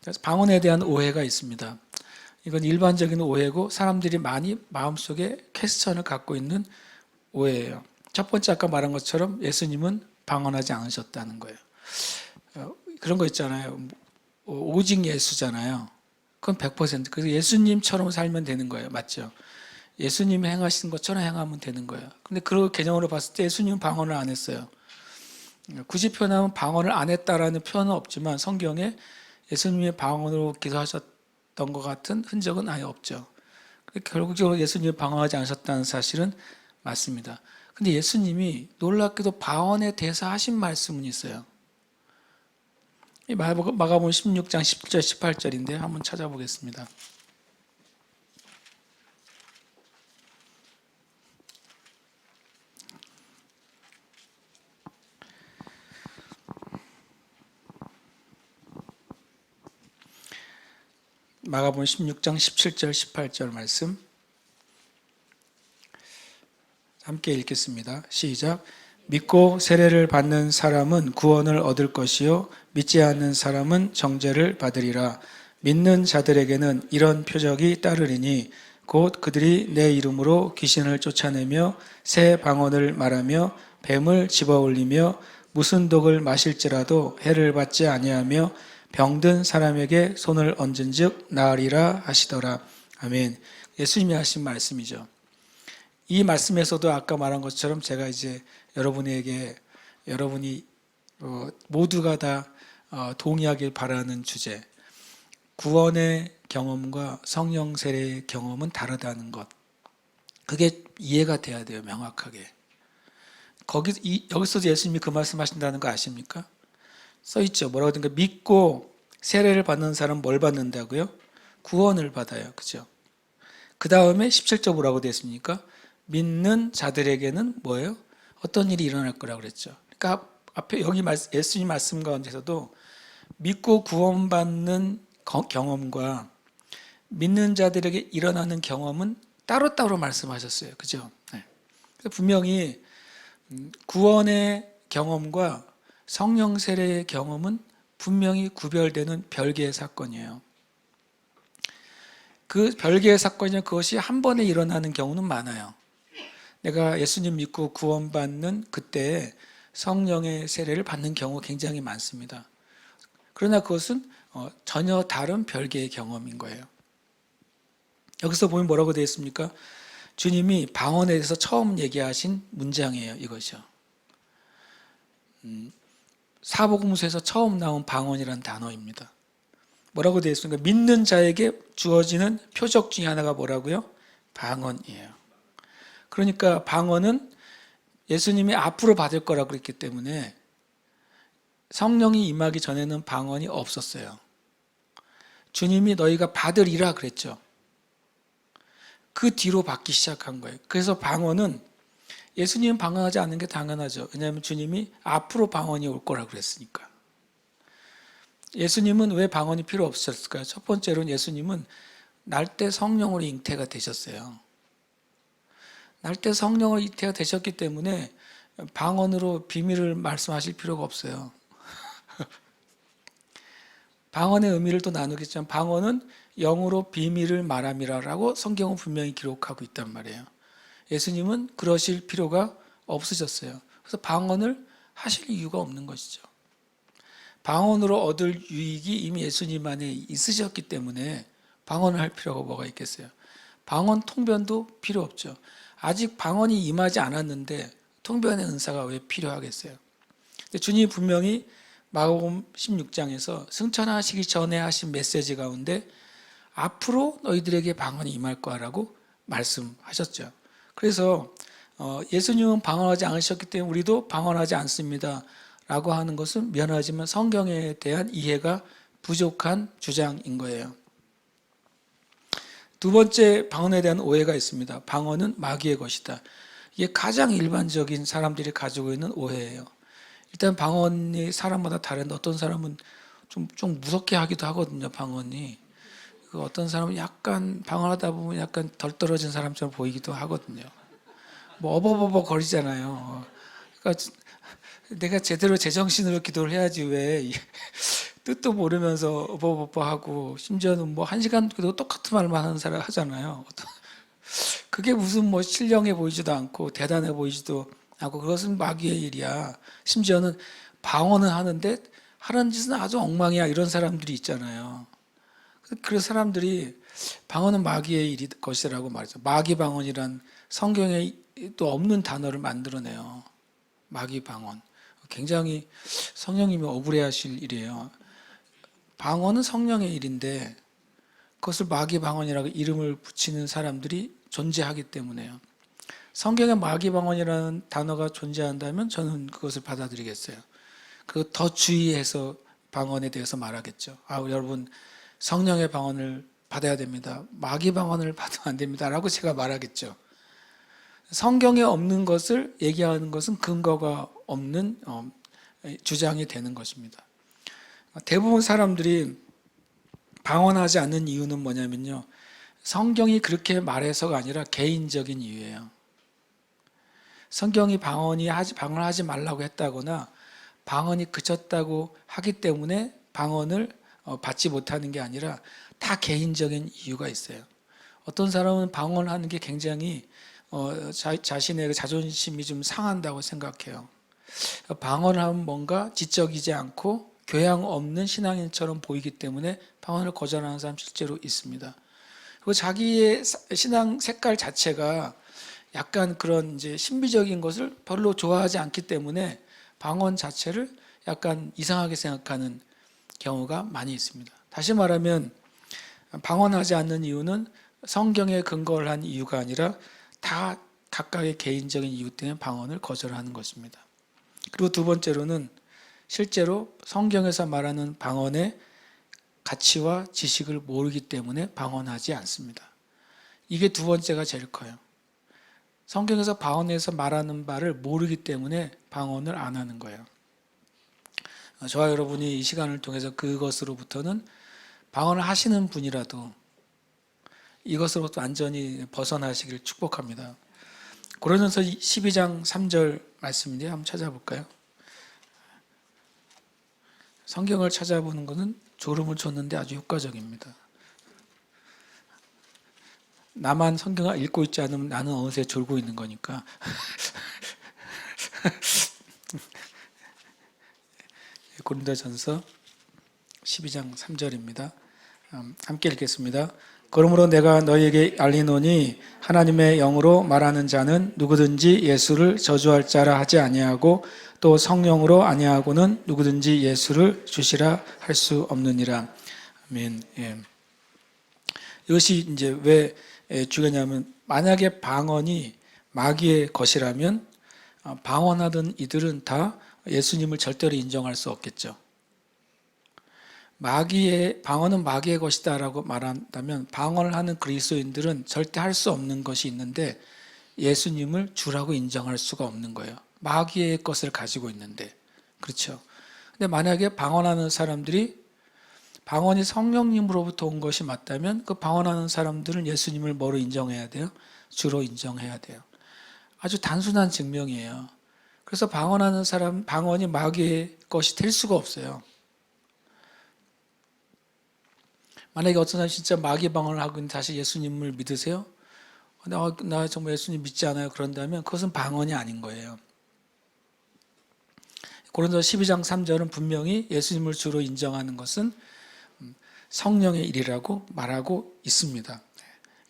그래서 방언에 대한 오해가 있습니다. 이건 일반적인 오해고 사람들이 많이 마음속에 퀘스천을 갖고 있는 오해예요. 첫 번째 아까 말한 것처럼 예수님은 방언하지 않으셨다는 거예요. 그런 거 있잖아요. 오직 예수잖아요. 그건 100%. 그래서 예수님처럼 살면 되는 거예요. 맞죠? 예수님이 행하신 것처럼 행하면 되는 거예요. 근데 그 개념으로 봤을 때 예수님은 방언을 안 했어요. 굳이 표현하면 방언을 안 했다라는 표현은 없지만 성경에 예수님이 방언으로 기도하셨던 것 같은 흔적은 아예 없죠. 결국적으로 예수님이 방언하지 않으셨다는 사실은 맞습니다. 근데 예수님이 놀랍게도 방언에 대해서 하신 말씀은 있어요. 마가복음 16장 10절 18절인데 한번 찾아보겠습니다. 마가복음 16장 17절 18절 말씀 함께 읽겠습니다. 시작. 믿고 세례를 받는 사람은 구원을 얻을 것이요 믿지 않는 사람은 정죄를 받으리라. 믿는 자들에게는 이런 표적이 따르리니 곧 그들이 내 이름으로 귀신을 쫓아내며 새 방언을 말하며 뱀을 집어올리며 무슨 독을 마실지라도 해를 받지 아니하며 병든 사람에게 손을 얹은즉 나으리라 하시더라. 아멘. 예수님이 하신 말씀이죠. 이 말씀에서도 아까 말한 것처럼 제가 이제 여러분이 모두가 다 동의하길 바라는 주제, 구원의 경험과 성령 세례의 경험은 다르다는 것, 그게 이해가 돼야 돼요. 명확하게. 여기서도 예수님이 그 말씀하신다는 거 아십니까? 써있죠. 뭐라고 하든가 믿고 세례를 받는 사람 뭘 받는다고요? 구원을 받아요. 그죠? 그 다음에 17절 뭐라고 되어 있습니까? 믿는 자들에게는 뭐예요? 어떤 일이 일어날 거라고 그랬죠. 그러니까 앞에 여기 예수님 말씀 가운데서도 믿고 구원받는 경험과 믿는 자들에게 일어나는 경험은 따로따로 말씀하셨어요. 그죠? 네. 분명히 구원의 경험과 성령 세례의 경험은 분명히 구별되는 별개의 사건이에요. 그 별개의 사건이면 그것이 한 번에 일어나는 경우는 많아요. 내가 예수님 믿고 구원받는 그때 성령의 세례를 받는 경우가 굉장히 많습니다. 그러나 그것은 전혀 다른 별개의 경험인 거예요. 여기서 보면 뭐라고 되어 있습니까? 주님이 방언에 대해서 처음 얘기하신 문장이에요. 이것이요. 사복음서에서 처음 나온 방언이라는 단어입니다. 뭐라고 되어 있습니까? 믿는 자에게 주어지는 표적 중에 하나가 뭐라고요? 방언이에요. 그러니까 방언은 예수님이 앞으로 받을 거라고 그랬기 때문에 성령이 임하기 전에는 방언이 없었어요. 주님이 너희가 받으리라 그랬죠. 그 뒤로 받기 시작한 거예요. 그래서 방언은 예수님은 방언하지 않는 게 당연하죠. 왜냐하면 주님이 앞으로 방언이 올 거라고 그랬으니까. 예수님은 왜 방언이 필요 없으셨을까요? 첫 번째로는 예수님은 날 때 성령으로 잉태가 되셨어요. 날 때 성령으로 잉태가 되셨기 때문에 방언으로 비밀을 말씀하실 필요가 없어요. 방언의 의미를 또 나누겠지만 방언은 영으로 비밀을 말함이라고 성경은 분명히 기록하고 있단 말이에요. 예수님은 그러실 필요가 없으셨어요. 그래서 방언을 하실 이유가 없는 것이죠. 방언으로 얻을 유익이 이미 예수님 안에 있으셨기 때문에 방언을 할 필요가 뭐가 있겠어요. 방언 통변도 필요 없죠. 아직 방언이 임하지 않았는데 통변의 은사가 왜 필요하겠어요. 근데 주님이 분명히 마가복음 16장에서 승천하시기 전에 하신 메시지 가운데 앞으로 너희들에게 방언이 임할 거라고 말씀하셨죠. 그래서 예수님은 방언하지 않으셨기 때문에 우리도 방언하지 않습니다 라고 하는 것은 미안하지만 성경에 대한 이해가 부족한 주장인 거예요. 두 번째 방언에 대한 오해가 있습니다. 방언은 마귀의 것이다. 이게 가장 일반적인 사람들이 가지고 있는 오해예요. 일단 방언이 사람마다 다른데 어떤 사람은 좀 무섭게 하기도 하거든요. 방언이. 어떤 사람은 약간 방언하다 보면 약간 덜 떨어진 사람처럼 보이기도 하거든요. 뭐 어버버버 거리잖아요. 그러니까 내가 제대로 제정신으로 기도를 해야지 왜 뜻도 모르면서 어버버버하고 심지어는 뭐 1시간 기도 똑같은 말만 하는 사람 하잖아요. 그게 무슨 뭐 신령해 보이지도 않고 대단해 보이지도 않고 그것은 마귀의 일이야. 심지어는 방언은 하는데 하는 짓은 아주 엉망이야 이런 사람들이 있잖아요. 그 사람들이 방언은 마귀의 일이 것이라고 말하죠. 마귀 방언이란 성경에 또 없는 단어를 만들어내요. 마귀 방언. 굉장히 성령님이 억울해하실 일이에요. 방언은 성령의 일인데 그것을 마귀 방언이라고 이름을 붙이는 사람들이 존재하기 때문에요. 성경에 마귀 방언이라는 단어가 존재한다면 저는 그것을 받아들이겠어요. 그 더 주의해서 방언에 대해서 말하겠죠. 여러분 성령의 방언을 받아야 됩니다. 마귀 방언을 받으면 안 됩니다. 라고 제가 말하겠죠. 성경에 없는 것을 얘기하는 것은 근거가 없는 주장이 되는 것입니다. 대부분 사람들이 방언하지 않는 이유는 뭐냐면요. 성경이 그렇게 말해서가 아니라 개인적인 이유예요. 성경이 방언을 하지 말라고 했다거나 방언이 그쳤다고 하기 때문에 방언을 받지 못하는 게 아니라 다 개인적인 이유가 있어요. 어떤 사람은 방언을 하는 게 굉장히 자신의 자존심이 좀 상한다고 생각해요. 방언을 하면 뭔가 지적이지 않고 교양 없는 신앙인처럼 보이기 때문에 방언을 거절하는 사람 실제로 있습니다. 그리고 자기의 신앙 색깔 자체가 약간 그런 이제 신비적인 것을 별로 좋아하지 않기 때문에 방언 자체를 약간 이상하게 생각하는 경우가 많이 있습니다. 다시 말하면 방언하지 않는 이유는 성경에 근거를 한 이유가 아니라 다 각각의 개인적인 이유 때문에 방언을 거절하는 것입니다. 그리고 두 번째로는 실제로 성경에서 말하는 방언의 가치와 지식을 모르기 때문에 방언하지 않습니다. 이게 두 번째가 제일 커요. 성경에서 방언에서 말하는 바를 모르기 때문에 방언을 안 하는 거예요. 저와 여러분이 이 시간을 통해서 그것으로부터는 방언을 하시는 분이라도 이것으로부터 완전히 벗어나시기를 축복합니다. 고린도서 12장 3절 말씀인데 한번 찾아볼까요? 성경을 찾아보는 것은 졸음을 쫓는데 아주 효과적입니다. 나만 성경을 읽고 있지 않으면 나는 어느새 졸고 있는 거니까. 고린도전서 12장 3절입니다. 함께 읽겠습니다. 그러므로 내가 너희에게 알리노니 하나님의 영으로 말하는 자는 누구든지 예수를 저주할 자라 하지 아니하고 또 성령으로 아니하고는 누구든지 예수를 주시라 할 수 없느니라. 아멘. 예. 이것이 이제 왜 중요하냐면 만약에 방언이 마귀의 것이라면 방언하던 이들은 다 예수님을 절대로 인정할 수 없겠죠. 방언은 마귀의 것이다라고 말한다면 방언을 하는 그리스도인들은 절대 할 수 없는 것이 있는데 예수님을 주라고 인정할 수가 없는 거예요. 마귀의 것을 가지고 있는데. 그렇죠. 근데 만약에 방언하는 사람들이 방언이 성령님으로부터 온 것이 맞다면 그 방언하는 사람들은 예수님을 뭐로 인정해야 돼요? 주로 인정해야 돼요. 아주 단순한 증명이에요. 그래서 방언하는 사람, 방언이 마귀의 것이 될 수가 없어요. 만약에 어떤 사람이 진짜 마귀 방언을 하고 다시 예수님을 믿으세요? 나 정말 예수님 믿지 않아요. 그런다면 그것은 방언이 아닌 거예요. 고린도 12장 3절은 분명히 예수님을 주로 인정하는 것은 성령의 일이라고 말하고 있습니다.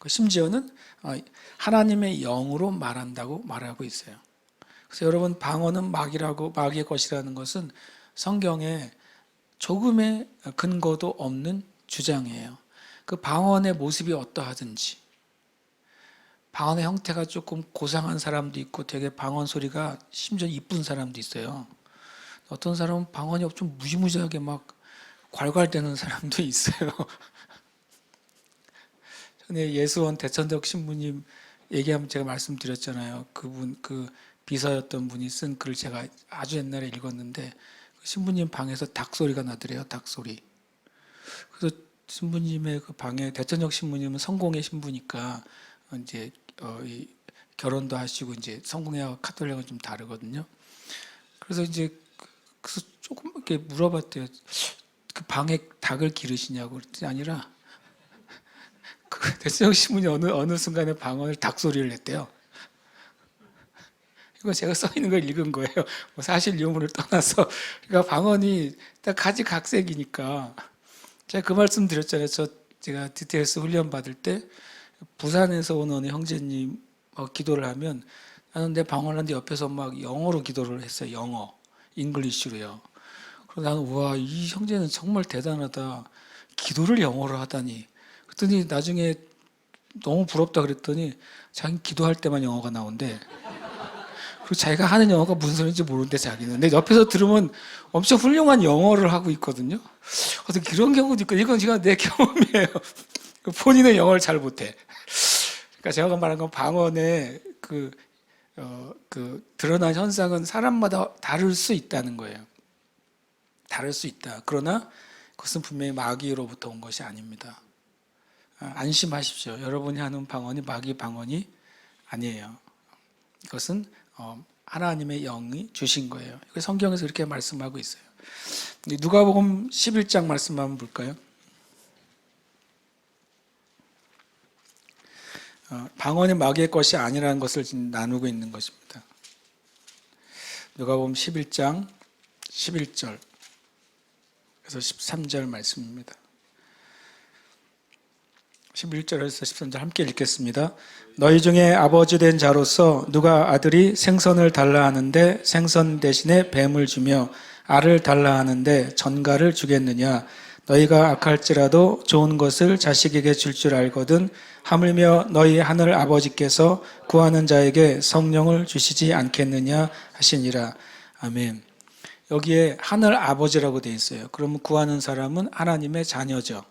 심지어는 하나님의 영으로 말한다고 말하고 있어요. 그래서 여러분, 방언은 마귀의 것이라는 것은 성경에 조금의 근거도 없는 주장이에요. 그 방언의 모습이 어떠하든지, 방언의 형태가 조금 고상한 사람도 있고 되게 방언 소리가 심지어 이쁜 사람도 있어요. 어떤 사람은 방언이 좀 무지무지하게 막 괄괄대는 사람도 있어요. 전에 예수원 대천덕 신부님 얘기하면 제가 말씀드렸잖아요. 그분, 그 비서였던 분이 쓴 글을 제가 아주 옛날에 읽었는데, 신부님 방에서 닭소리가 나더래요. 닭소리. 그래서 신부님의 그 방에, 대천덕 신부님은 성공의 신부니까 이제 결혼도 하시고 이제 성공회와 카톨릭은 좀 다르거든요. 그래서 이제 그래서 조금 이렇게 물어봤대요. 그 방에 닭을 기르시냐고. 그랬더니 아니라 그 대천덕 신부님 어느 순간에 방언을 닭소리를 냈대요. 이거 제가 써 있는 걸 읽은 거예요. 뭐 사실 유무를 떠나서. 그러니까 방언이 딱 가지각색이니까. 제가 그 말씀 드렸잖아요. 제가 DTS 훈련 받을 때 부산에서 온 어느 형제님 기도를 하면 나는 내 방언하는데 옆에서 막 영어로 기도를 했어요. 영어, 잉글리시로요. 그래서 나는 와, 이 형제는 정말 대단하다. 기도를 영어로 하다니. 그랬더니 나중에 너무 부럽다 그랬더니 자기 기도할 때만 영어가 나온대. 그리고 자기가 하는 영어가 무슨 소리인지 모르는데 자기는. 근데 옆에서 들으면 엄청 훌륭한 영어를 하고 있거든요. 어떤 그런 경우도 있고, 이건 제가 내 경험이에요. 본인은 영어를 잘 못해. 그러니까 제가 말한 건 방언의 드러난 현상은 사람마다 다를 수 있다는 거예요. 다를 수 있다. 그러나 그것은 분명히 마귀로부터 온 것이 아닙니다. 안심하십시오. 여러분이 하는 방언이 마귀 방언이 아니에요. 이것은 하나님의 영이 주신 거예요. 성경에서 그렇게 말씀하고 있어요. 누가복음 11장 말씀 한번 볼까요? 방언이 마귀의 것이 아니라는 것을 지금 나누고 있는 것입니다. 누가복음 11장 11절 그래서 13절 말씀입니다. 11절에서 13절 함께 읽겠습니다. 너희 중에 아버지 된 자로서 누가 아들이 생선을 달라 하는데 생선 대신에 뱀을 주며 알을 달라 하는데 전갈을 주겠느냐? 너희가 악할지라도 좋은 것을 자식에게 줄 알거든 하물며 너희 하늘 아버지께서 구하는 자에게 성령을 주시지 않겠느냐 하시니라. 아멘. 여기에 하늘 아버지라고 되어 있어요. 그러면 구하는 사람은 하나님의 자녀죠.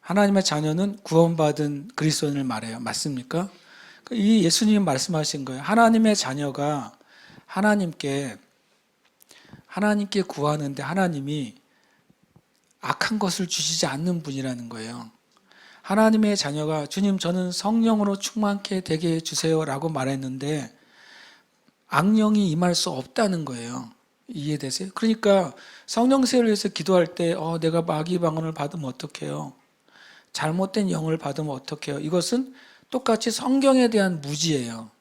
하나님의 자녀는 구원받은 그리스도인을 말해요. 맞습니까? 이 예수님이 말씀하신 거예요. 하나님의 자녀가 하나님께 구하는데 하나님이 악한 것을 주시지 않는 분이라는 거예요. 하나님의 자녀가 주님 저는 성령으로 충만케 되게 해주세요 라고 말했는데 악령이 임할 수 없다는 거예요. 이해되세요? 그러니까 성령 세례를 위해서 기도할 때 내가 마귀 방언을 받으면 어떡해요? 잘못된 영을 받으면 어떡해요? 이것은 똑같이 성경에 대한 무지예요.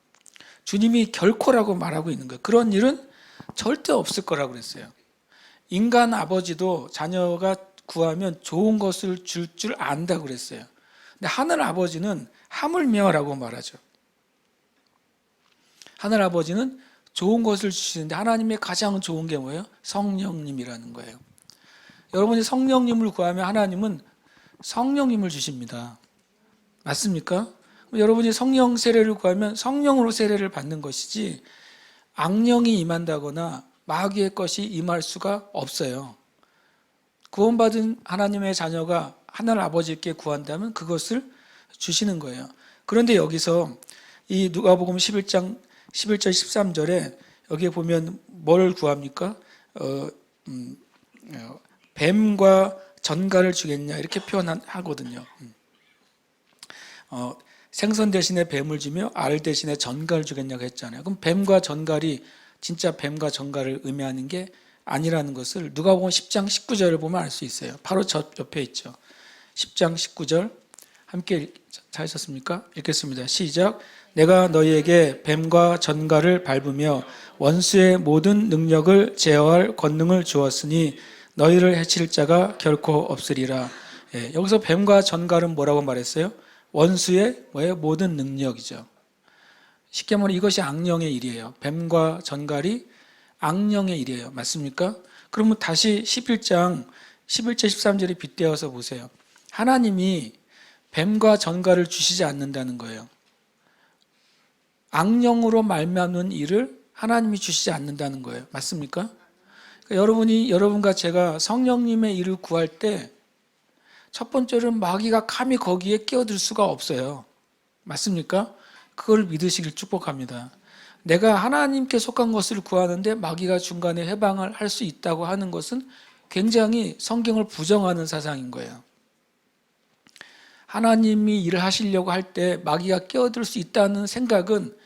주님이 결코라고 말하고 있는 거예요. 그런 일은 절대 없을 거라고 그랬어요. 인간 아버지도 자녀가 구하면 좋은 것을 줄 안다고 그랬어요. 근데 하늘 아버지는 하물며라고 말하죠. 하늘 아버지는 좋은 것을 주시는데 하나님의 가장 좋은 게 뭐예요? 성령님이라는 거예요. 여러분이 성령님을 구하면 하나님은 성령님을 주십니다. 맞습니까? 여러분이 성령 세례를 구하면 성령으로 세례를 받는 것이지 악령이 임한다거나 마귀의 것이 임할 수가 없어요. 구원받은 하나님의 자녀가 하늘 아버지께 구한다면 그것을 주시는 거예요. 그런데 여기서 이 누가복음 11장 11절 13절에 여기에 보면 뭘 구합니까? 뱀과 전갈을 주겠냐 이렇게 표현하거든요. 생선 대신에 뱀을 주며 알 대신에 전갈을 주겠냐고 했잖아요. 그럼 뱀과 전갈이 진짜 뱀과 전갈을 의미하는 게 아니라는 것을 누가복음 10장 19절을 보면 알 수 있어요. 바로 저 옆에 있죠. 10장 19절 함께 찾으셨습니까? 읽겠습니다. 시작. 내가 너희에게 뱀과 전갈을 밟으며 원수의 모든 능력을 제어할 권능을 주었으니 너희를 해칠 자가 결코 없으리라. 예, 여기서 뱀과 전갈은 뭐라고 말했어요? 원수의 모든 능력이죠. 쉽게 말하면 이것이 악령의 일이에요. 뱀과 전갈이 악령의 일이에요. 맞습니까? 그러면 다시 11장 11절 13절에 빗대어서 보세요. 하나님이 뱀과 전갈을 주시지 않는다는 거예요. 악령으로 말미암는 일을 하나님이 주시지 않는다는 거예요. 맞습니까? 그러니까 여러분과 제가 성령님의 일을 구할 때 첫 번째로는 마귀가 감히 거기에 끼어들 수가 없어요. 맞습니까? 그걸 믿으시길 축복합니다. 내가 하나님께 속한 것을 구하는데 마귀가 중간에 해방을 할 수 있다고 하는 것은 굉장히 성경을 부정하는 사상인 거예요. 하나님이 일을 하시려고 할 때 마귀가 끼어들 수 있다는 생각은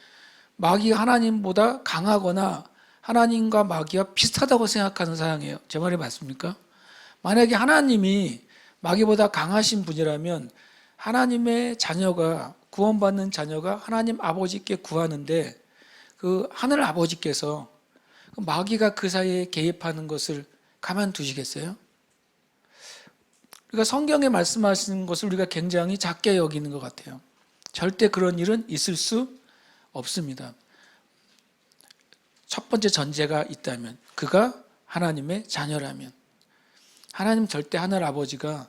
마귀가 하나님보다 강하거나 하나님과 마귀가 비슷하다고 생각하는 사상이에요. 제 말이 맞습니까? 만약에 하나님이 마귀보다 강하신 분이라면 하나님의 자녀가 구원받는 자녀가 하나님 아버지께 구하는데 그 하늘 아버지께서 마귀가 그 사이에 개입하는 것을 가만두시겠어요? 그러니까 성경에 말씀하시는 것을 우리가 굉장히 작게 여기는 것 같아요. 절대 그런 일은 있을 수 없습니다. 첫 번째 전제가 있다면 그가 하나님의 자녀라면 하나님 절대 하늘 아버지가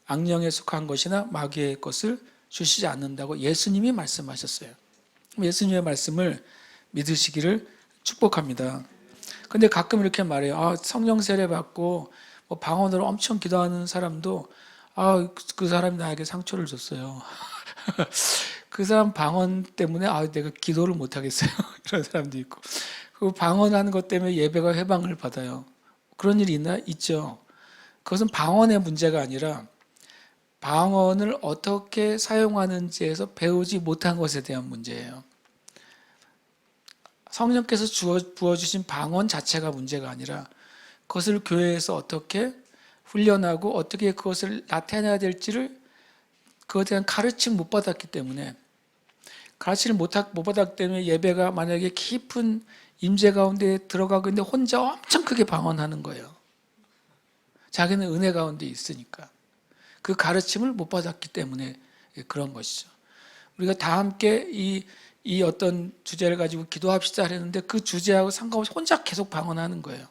악령에 속한 것이나 마귀의 것을 주시지 않는다고 예수님이 말씀하셨어요. 예수님의 말씀을 믿으시기를 축복합니다. 근데 가끔 이렇게 말해요. 성령 세례 받고 방언으로 엄청 기도하는 사람도 그 사람이 나에게 상처를 줬어요. 그 사람 방언 때문에 내가 기도를 못 하겠어요. 이런 사람도 있고. 그 방언하는 것 때문에 예배가 회방을 받아요. 그런 일이 있죠. 그것은 방언의 문제가 아니라 방언을 어떻게 사용하는지에서 배우지 못한 것에 대한 문제예요. 성령께서 부어주신 방언 자체가 문제가 아니라 그것을 교회에서 어떻게 훈련하고 어떻게 그것을 나타내야 될지를 그것에 대한 가르침을 못 받았기 때문에 가르침을 못 받았기 때문에 예배가 만약에 깊은 임재 가운데 들어가고 있는데 혼자 엄청 크게 방언하는 거예요. 자기는 은혜 가운데 있으니까. 그 가르침을 못 받았기 때문에 그런 것이죠. 우리가 다 함께 이 어떤 주제를 가지고 기도합시다 했는데 그 주제하고 상관없이 혼자 계속 방언하는 거예요.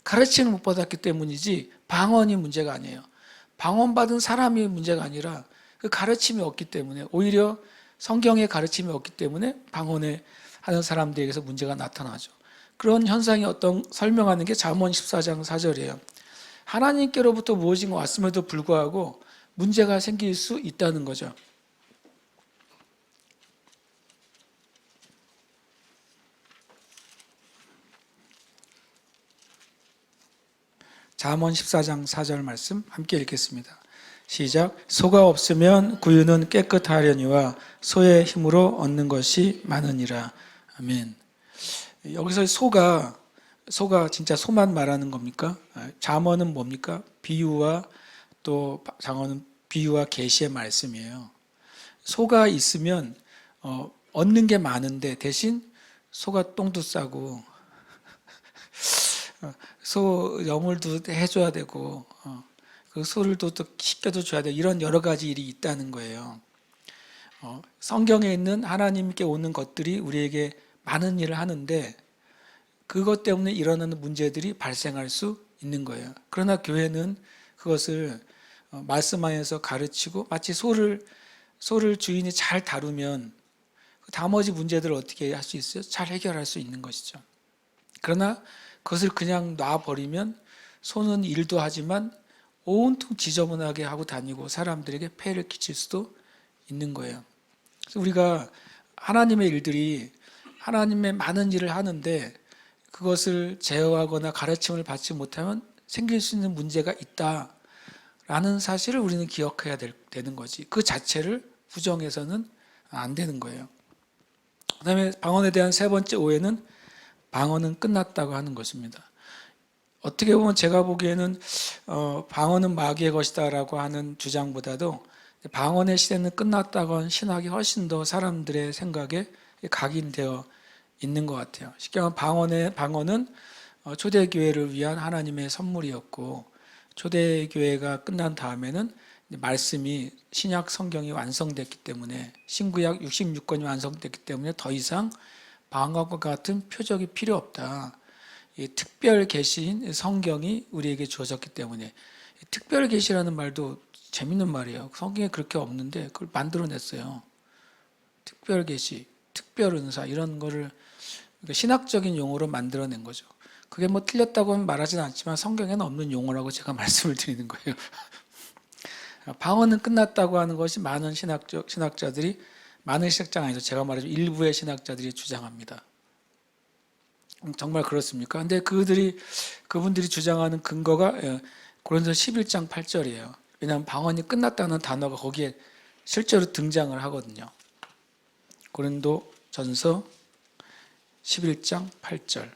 가르침을 못 받았기 때문이지 방언이 문제가 아니에요. 방언받은 사람이 문제가 아니라 그 가르침이 없기 때문에 오히려 성경의 가르침이 없기 때문에 방언에 하는 사람들에게서 문제가 나타나죠. 그런 현상이 설명하는 게 잠언 14장 4절이에요. 하나님께로부터 무엇인가 왔음에도 불구하고 문제가 생길 수 있다는 거죠. 잠언 14장 4절 말씀 함께 읽겠습니다. 시작. 소가 없으면 구유는 깨끗하려니와 소의 힘으로 얻는 것이 많으니라. 아멘. 여기서 소가 진짜 소만 말하는 겁니까? 잠언은 뭡니까? 비유와 또 잠언은 비유와 계시의 말씀이에요. 소가 있으면 얻는 게 많은데 대신 소가 똥도 싸고 소 여물도 해줘야 되고 그 소를 또 씻겨도 줘야 되고 이런 여러 가지 일이 있다는 거예요. 성경에 있는 하나님께 오는 것들이 우리에게 많은 일을 하는데 그것 때문에 일어나는 문제들이 발생할 수 있는 거예요. 그러나 교회는 그것을 말씀 안에서 가르치고 마치 소를 주인이 잘 다루면 나머지 문제들을 어떻게 할 수 있어요? 잘 해결할 수 있는 것이죠. 그러나 그것을 그냥 놔버리면 소는 일도 하지만 온통 지저분하게 하고 다니고 사람들에게 폐해를 끼칠 수도 있는 거예요. 그래서 우리가 하나님의 일들이 하나님의 많은 일을 하는데 그것을 제어하거나 가르침을 받지 못하면 생길 수 있는 문제가 있다라는 사실을 우리는 기억해야 되는 거지. 그 자체를 부정해서는 안 되는 거예요. 그 다음에 방언에 대한 세 번째 오해는 방언은 끝났다고 하는 것입니다. 어떻게 보면 제가 보기에는 방언은 마귀의 것이다라고 하는 주장보다도 방언의 시대는 끝났다고 하는 신학이 훨씬 더 사람들의 생각에 각인되어 있는 것 같아요. 쉽게 말하면 방언은 초대교회를 위한 하나님의 선물이었고, 초대교회가 끝난 다음에는 말씀이 신약 성경이 완성됐기 때문에, 신구약 66권이 완성됐기 때문에 더 이상 방언과 같은 표적이 필요 없다. 이 특별 계시인 성경이 우리에게 주어졌기 때문에, 특별 계시라는 말도 재밌는 말이에요. 성경에 그렇게 없는데 그걸 만들어냈어요. 특별 계시, 특별 은사 이런 거를 신학적인 용어로 만들어낸 거죠. 그게 뭐 틀렸다고는 말하지는 않지만 성경에는 없는 용어라고 제가 말씀을 드리는 거예요. 방언은 끝났다고 하는 것이 많은 신학자들이, 많은 신학자가 아니죠. 제가 말하죠. 일부의 신학자들이 주장합니다. 정말 그렇습니까? 근데 그분들이 주장하는 근거가 고린도서 11장 8절이에요. 왜냐하면 방언이 끝났다는 단어가 거기에 실제로 등장을 하거든요. 고린도 전서 11장 8절.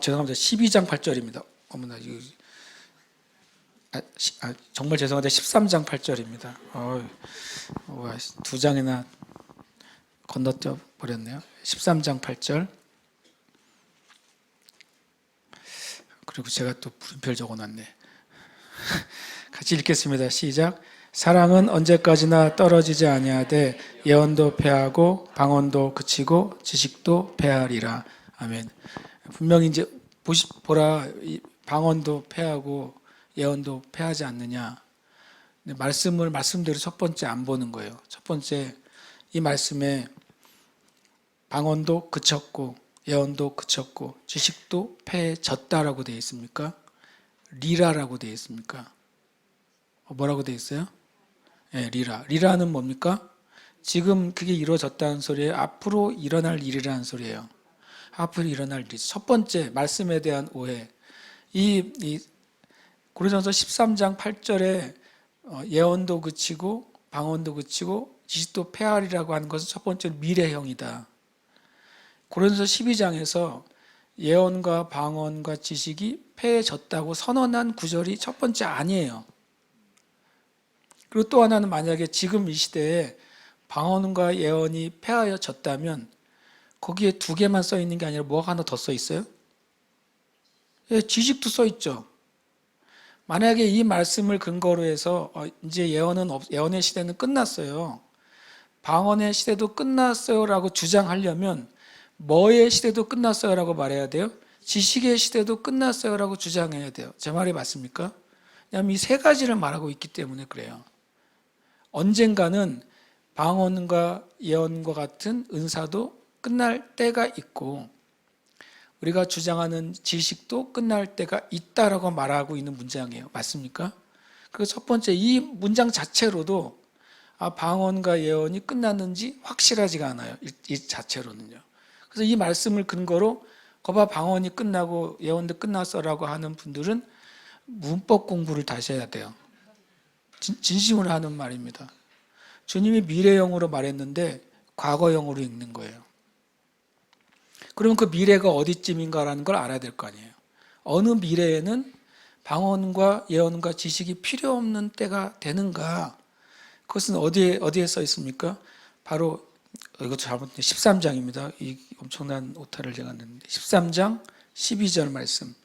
죄송합니다. 12장 8절입니다. 어머나, 정말 죄송한데 13장 8절입니다. 두 장이나 건너뛰어 버렸네요. 13장 8절. 그리고 제가 또 물음표를 적어놨네. 같이 읽겠습니다. 시작. 사랑은 언제까지나 떨어지지 아니하되 예언도 패하고 방언도 그치고 지식도 패하리라. 아멘. 분명히 이제 보라, 방언도 패하고 예언도 패하지 않느냐. 말씀대로 첫 번째 안 보는 거예요. 첫 번째, 이 말씀에 방언도 그쳤고 예언도 그쳤고 지식도 패해졌다라고 되어 있습니까? 리라라고 되어 있습니까? 뭐라고 되어 있어요? 네, 리라. 리라는 뭡니까? 지금 그게 이루어졌다는 소리예요. 앞으로 일어날 일이라는 소리예요. 앞으로 일어날 일. 첫 번째 말씀에 대한 오해. 이 고린도전서 13장 8절에 예언도 그치고 방언도 그치고 지식도 패하리라고 하는 것은 첫 번째로 미래형이다. 고린도서 12장에서 예언과 방언과 지식이 패해졌다고 선언한 구절이 첫 번째 아니에요. 그리고 또 하나는 만약에 지금 이 시대에 방언과 예언이 패하여졌다면 거기에 두 개만 써 있는 게 아니라 뭐가 하나 더 써 있어요? 예, 지식도 써 있죠. 만약에 이 말씀을 근거로 해서 이제 예언의 시대는 끝났어요. 방언의 시대도 끝났어요라고 주장하려면 뭐의 시대도 끝났어요라고 말해야 돼요? 지식의 시대도 끝났어요라고 주장해야 돼요. 제 말이 맞습니까? 왜냐하면 이 세 가지를 말하고 있기 때문에 그래요. 언젠가는 방언과 예언과 같은 은사도 끝날 때가 있고 우리가 주장하는 지식도 끝날 때가 있다라고 말하고 있는 문장이에요. 맞습니까? 그래서 첫 번째 이 문장 자체로도 방언과 예언이 끝났는지 확실하지가 않아요. 이 자체로는요. 그래서 이 말씀을 근거로 거봐 방언이 끝나고 예언도 끝났어라고 하는 분들은 문법 공부를 다시 해야 돼요. 진심으로 하는 말입니다. 주님이 미래형으로 말했는데 과거형으로 읽는 거예요. 그러면 그 미래가 어디쯤인가라는 걸 알아야 될 거 아니에요. 어느 미래에는 방언과 예언과 지식이 필요 없는 때가 되는가? 그것은 어디에 써 있습니까? 바로 이것도 잘못된 13장입니다. 이 엄청난 오타를 제가 냈는데 13장 12절 말씀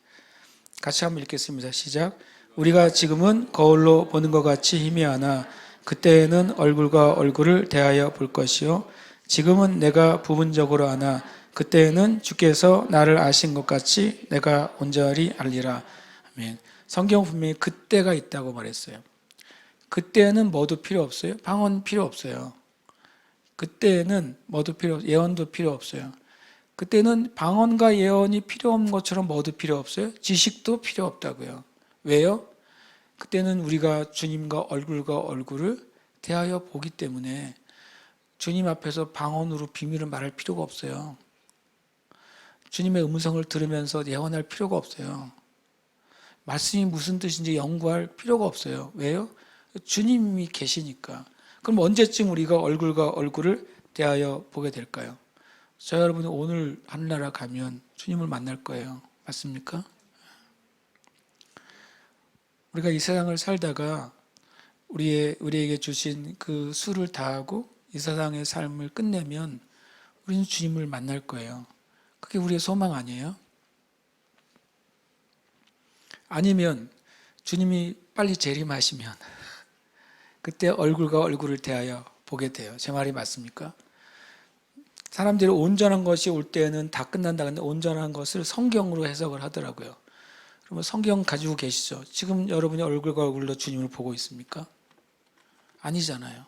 같이 한번 읽겠습니다. 시작. 우리가 지금은 거울로 보는 것 같이 희미하나 그때에는 얼굴과 얼굴을 대하여 볼 것이요 지금은 내가 부분적으로 아나 그때에는 주께서 나를 아신 것 같이 내가 온전히 알리라. 아멘. 성경 분명히 그때가 있다고 말했어요. 그때는 뭐도 필요 없어요? 방언 필요 없어요. 그때는 예언도 필요 없어요. 그때는 방언과 예언이 필요 없는 것처럼 뭐도 필요 없어요? 지식도 필요 없다고요. 왜요? 그때는 우리가 주님과 얼굴과 얼굴을 대하여 보기 때문에 주님 앞에서 방언으로 비밀을 말할 필요가 없어요. 주님의 음성을 들으면서 예언할 필요가 없어요. 말씀이 무슨 뜻인지 연구할 필요가 없어요. 왜요? 주님이 계시니까. 그럼 언제쯤 우리가 얼굴과 얼굴을 대하여 보게 될까요? 저 여러분이 오늘 하늘나라 가면 주님을 만날 거예요. 맞습니까? 우리가 이 세상을 살다가 우리에게 주신 그 수를 다하고 이 세상의 삶을 끝내면 우리는 주님을 만날 거예요. 그게 우리의 소망 아니에요? 아니면 주님이 빨리 재림하시면 그때 얼굴과 얼굴을 대하여 보게 돼요. 제 말이 맞습니까? 사람들이 온전한 것이 올 때는 다 끝난다. 근데 온전한 것을 성경으로 해석을 하더라고요. 그러면 성경 가지고 계시죠? 지금 여러분이 얼굴과 얼굴로 주님을 보고 있습니까? 아니잖아요.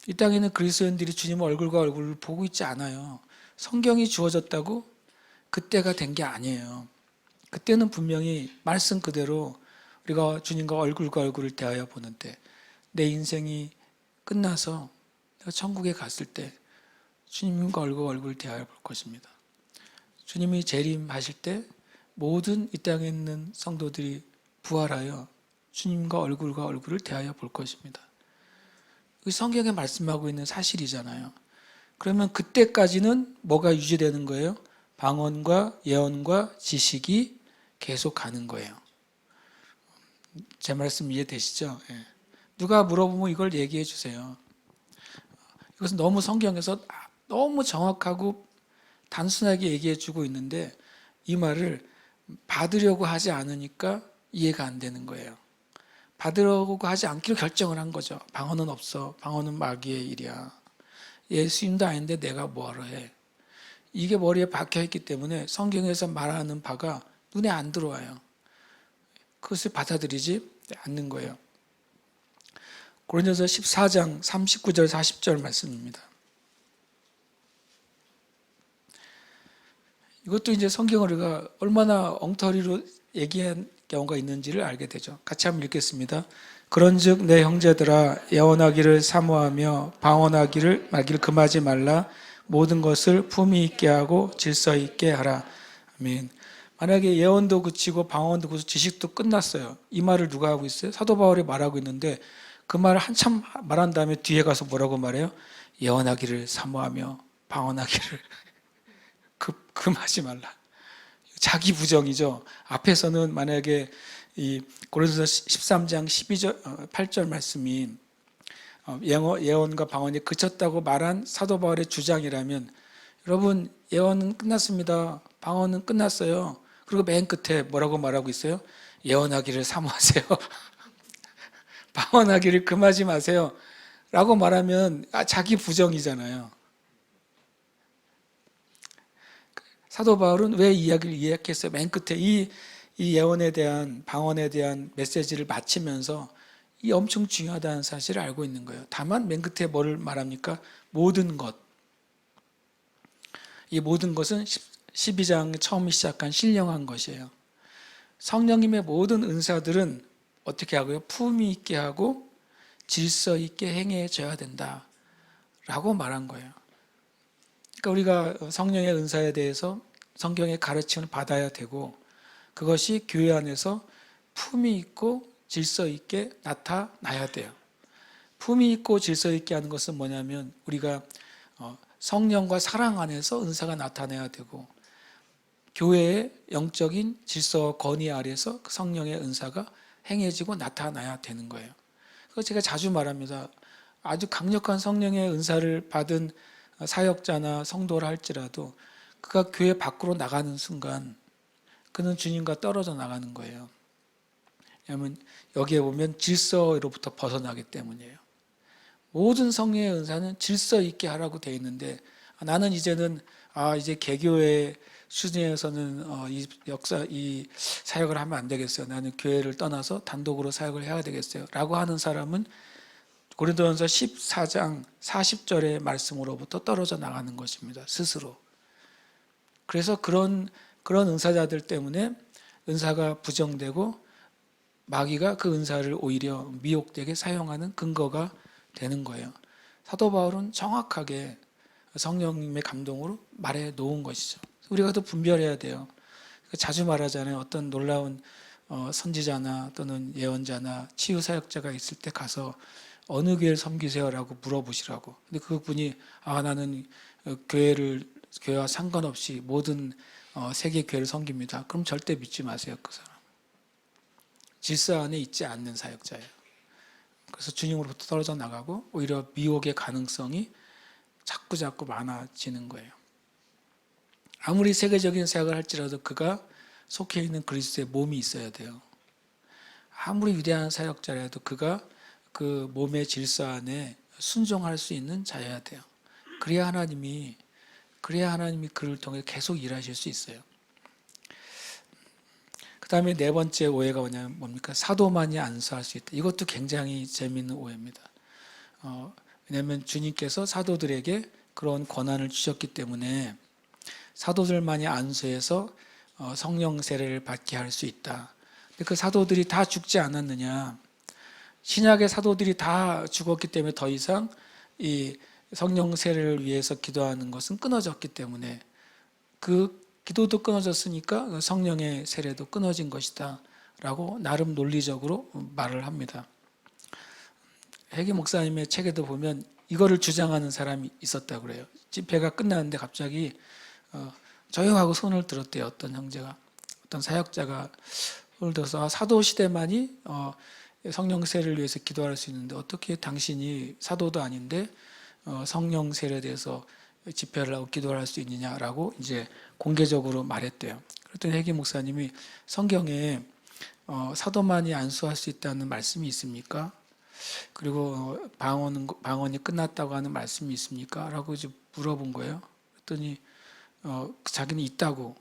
이 땅에는 그리스도인들이 주님 얼굴과 얼굴을 보고 있지 않아요. 성경이 주어졌다고 그때가 된 게 아니에요. 그때는 분명히 말씀 그대로 우리가 주님과 얼굴과 얼굴을 대하여 보는데 내 인생이 끝나서 내가 천국에 갔을 때 주님과 얼굴과 얼굴을 대하여 볼 것입니다. 주님이 재림하실 때 모든 이 땅에 있는 성도들이 부활하여 주님과 얼굴과 얼굴을 대하여 볼 것입니다. 성경에 말씀하고 있는 사실이잖아요. 그러면 그때까지는 뭐가 유지되는 거예요? 방언과 예언과 지식이 계속 가는 거예요. 제 말씀 이해되시죠? 예. 누가 물어보면 이걸 얘기해 주세요. 이것은 너무 성경에서 너무 정확하고 단순하게 얘기해 주고 있는데 이 말을 받으려고 하지 않으니까 이해가 안 되는 거예요. 받으려고 하지 않기로 결정을 한 거죠. 방언은 없어. 방언은 마귀의 일이야. 예수님도 아닌데 내가 뭐하러 해. 이게 머리에 박혀있기 때문에 성경에서 말하는 바가 눈에 안 들어와요. 그것을 받아들이지 않는 거예요. 고린도서 14장 39절 40절 말씀입니다. 이것도 이제 성경을 우리가 얼마나 엉터리로 얘기한 경우가 있는지를 알게 되죠. 같이 한번 읽겠습니다. 그런즉 내 형제들아 예언하기를 사모하며 방언하기를 말기를 금하지 말라. 모든 것을 품위 있게 하고 질서 있게 하라. 아멘. 만약에 예언도 그치고 방언도 그치고 지식도 끝났어요. 이 말을 누가 하고 있어요? 사도 바울이 말하고 있는데 그 말을 한참 말한 다음에 뒤에 가서 뭐라고 말해요? 예언하기를 사모하며 방언하기를 금하지 말라. 자기 부정이죠. 앞에서는 만약에 이 고린도서 13장 12절 8절 말씀이 예언과 방언이 그쳤다고 말한 사도 바울의 주장이라면 여러분 예언은 끝났습니다. 방언은 끝났어요. 그리고 맨 끝에 뭐라고 말하고 있어요? 예언하기를 사모하세요. 방언하기를 금하지 마세요. 라고 말하면 자기 부정이잖아요. 사도 바울은 왜 이야기를 이야기했어요? 맨 끝에 이 예언에 대한 방언에 대한 메시지를 마치면서 이 엄청 중요하다는 사실을 알고 있는 거예요. 다만 맨 끝에 뭐를 말합니까? 모든 것. 이 모든 것은 12장 처음 시작한 신령한 것이에요. 성령님의 모든 은사들은 어떻게 하고요? 품위 있게 하고 질서 있게 행해져야 된다 라고 말한 거예요. 그러니까 우리가 성령의 은사에 대해서 성경의 가르침을 받아야 되고 그것이 교회 안에서 품위 있고 질서 있게 나타나야 돼요. 품위 있고 질서 있게 하는 것은 뭐냐면 우리가 성령과 사랑 안에서 은사가 나타나야 되고 교회의 영적인 질서와 권위 아래에서 성령의 은사가 행해지고 나타나야 되는 거예요. 그래서 제가 자주 말합니다. 아주 강력한 성령의 은사를 받은 사역자나 성도라 할지라도 그가 교회 밖으로 나가는 순간 그는 주님과 떨어져 나가는 거예요. 왜냐하면 여기에 보면 질서로부터 벗어나기 때문이에요. 모든 성령의 은사는 질서 있게 하라고 되어 있는데 나는 이제는 이제 개교의 수준에서는 이 사역을 하면 안 되겠어요. 나는 교회를 떠나서 단독으로 사역을 해야 되겠어요. 라고 하는 사람은 고린도전서 14장 40절의 말씀으로부터 떨어져 나가는 것입니다. 스스로. 그래서 그런 은사자들 때문에 은사가 부정되고 마귀가 그 은사를 오히려 미혹되게 사용하는 근거가 되는 거예요. 사도 바울은 정확하게 성령님의 감동으로 말해 놓은 것이죠. 우리가 더 분별해야 돼요. 자주 말하잖아요. 어떤 놀라운 선지자나 또는 예언자나 치유사역자가 있을 때 가서 어느 교회를 섬기세요라고 물어보시라고. 근데 그분이 나는 교회와 상관없이 모든 세계 교회를 섬깁니다. 그럼 절대 믿지 마세요. 그 사람 질서 안에 있지 않는 사역자예요. 그래서 주님으로부터 떨어져 나가고 오히려 미혹의 가능성이 자꾸 많아지는 거예요. 아무리 세계적인 사역을 할지라도 그가 속해 있는 그리스도의 몸이 있어야 돼요. 아무리 위대한 사역자라도 그가 그 몸의 질서 안에 순종할 수 있는 자여야 돼요. 그래야 하나님이 그를 통해 계속 일하실 수 있어요. 그 다음에 네 번째 오해가 뭡니까? 사도만이 안수할 수 있다. 이것도 굉장히 재미있는 오해입니다. 왜냐하면 주님께서 사도들에게 그런 권한을 주셨기 때문에 사도들만이 안수해서 성령 세례를 받게 할 수 있다. 근데 그 사도들이 다 죽지 않았느냐? 신약의 사도들이 다 죽었기 때문에 더 이상 이 성령 세례를 위해서 기도하는 것은 끊어졌기 때문에 그 기도도 끊어졌으니까 성령의 세례도 끊어진 것이다 라고 나름 논리적으로 말을 합니다. 해기 목사님의 책에도 보면 이거를 주장하는 사람이 있었다고 그래요. 집회가 끝났는데 갑자기 조용하고 손을 들었대요. 어떤 형제가, 어떤 사역자가 손을 들어서 사도 시대만이 성령 세례를 위해서 기도할 수 있는데 어떻게 당신이 사도도 아닌데 성령 세례에 대해서 집회를 하고 기도를 할 수 있느냐라고 이제 공개적으로 말했대요. 그랬더니 해기 목사님이 성경에 사도만이 안수할 수 있다는 말씀이 있습니까? 그리고 방언이 끝났다고 하는 말씀이 있습니까? 라고 이제 물어본 거예요. 그랬더니 자기는 있다고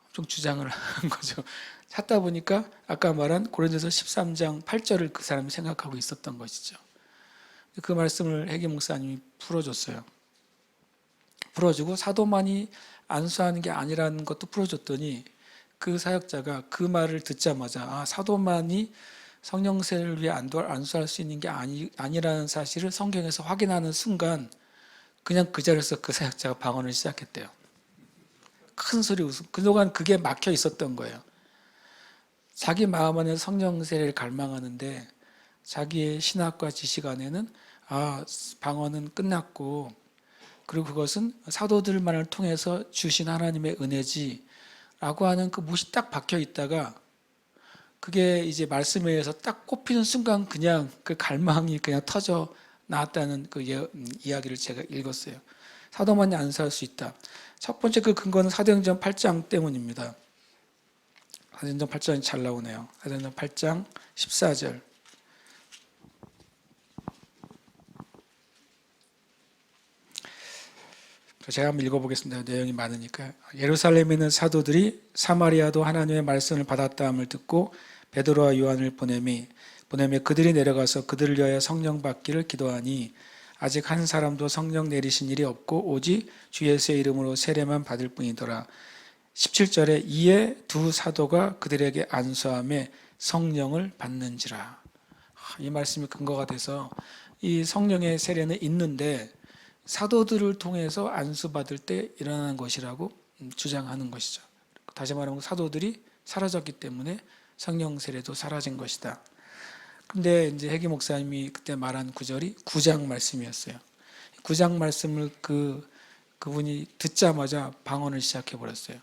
엄청 주장을 한 거죠. 찾다 보니까 아까 말한 고린도서 13장 8절을 그 사람이 생각하고 있었던 것이죠. 그 말씀을 해기 목사님이 풀어줬어요. 풀어주고 사도만이 안수하는 게 아니라는 것도 풀어줬더니 그 사역자가 그 말을 듣자마자 사도만이 성령 세례를 위해 안수할 수 있는 게 아니라는 사실을 성경에서 확인하는 순간 그냥 그 자리에서 그 사역자가 방언을 시작했대요. 큰 소리 웃음. 그동안 그게 막혀 있었던 거예요. 자기 마음 안에 성령 세례를 갈망하는데 자기의 신학과 지식 안에는 방언은 끝났고 그리고 그것은 사도들만을 통해서 주신 하나님의 은혜지 라고 하는 그 못이 딱 박혀 있다가 그게 이제 말씀에 의해서 딱 꼽히는 순간 그냥 그 갈망이 그냥 터져 나왔다는 그 이야기를 제가 읽었어요. 사도만이 안수할 수 있다. 첫 번째 그 근거는 사도행전 8장 때문입니다. 사도행전 8장이 잘 나오네요. 사도행전 8장 14절. 제가 한번 읽어보겠습니다. 내용이 많으니까. 예루살렘에 있는 사도들이 사마리아도 하나님의 말씀을 받았다함을 듣고 베드로와 요한을 보내매 그들이 내려가서 그들을 위하여 성령 받기를 기도하니 아직 한 사람도 성령 내리신 일이 없고 오직 주 예수의 이름으로 세례만 받을 뿐이더라. 17절에 이에 두 사도가 그들에게 안수하며 성령을 받는지라. 이 말씀이 근거가 돼서 이 성령의 세례는 있는데 사도들을 통해서 안수받을 때 일어나는 것이라고 주장하는 것이죠. 다시 말하면 사도들이 사라졌기 때문에 성령 세례도 사라진 것이다. 근데 이제 해기 목사님이 그때 말한 구절이 9장 말씀이었어요. 9장 말씀을 그분이 듣자마자 방언을 시작해 버렸어요.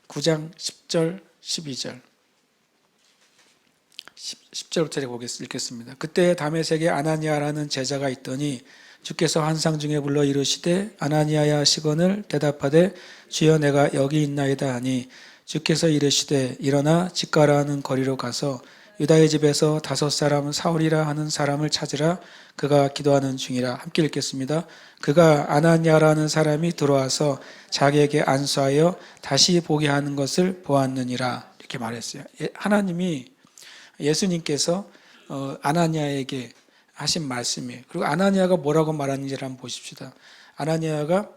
9장 10절, 12절. 10절부터 읽겠습니다. 그때 다메섹에 아나니아라는 제자가 있더니 주께서 환상 중에 불러 이르시되 아나니아야 시건을 대답하되 주여 내가 여기 있나이다 하니 주께서 이르시되 일어나 직가라 하는 거리로 가서 유다의 집에서 5사람 사울이라 하는 사람을 찾으라. 그가 기도하는 중이라. 함께 읽겠습니다. 그가 아나니아라는 사람이 들어와서 자기에게 안수하여 다시 보게 하는 것을 보았느니라. 이렇게 말했어요. 하나님이 예수님께서 아나니아에게 하신 말씀이에요. 그리고 아나니아가 뭐라고 말하는지를 한번 보십시다. 아나니아가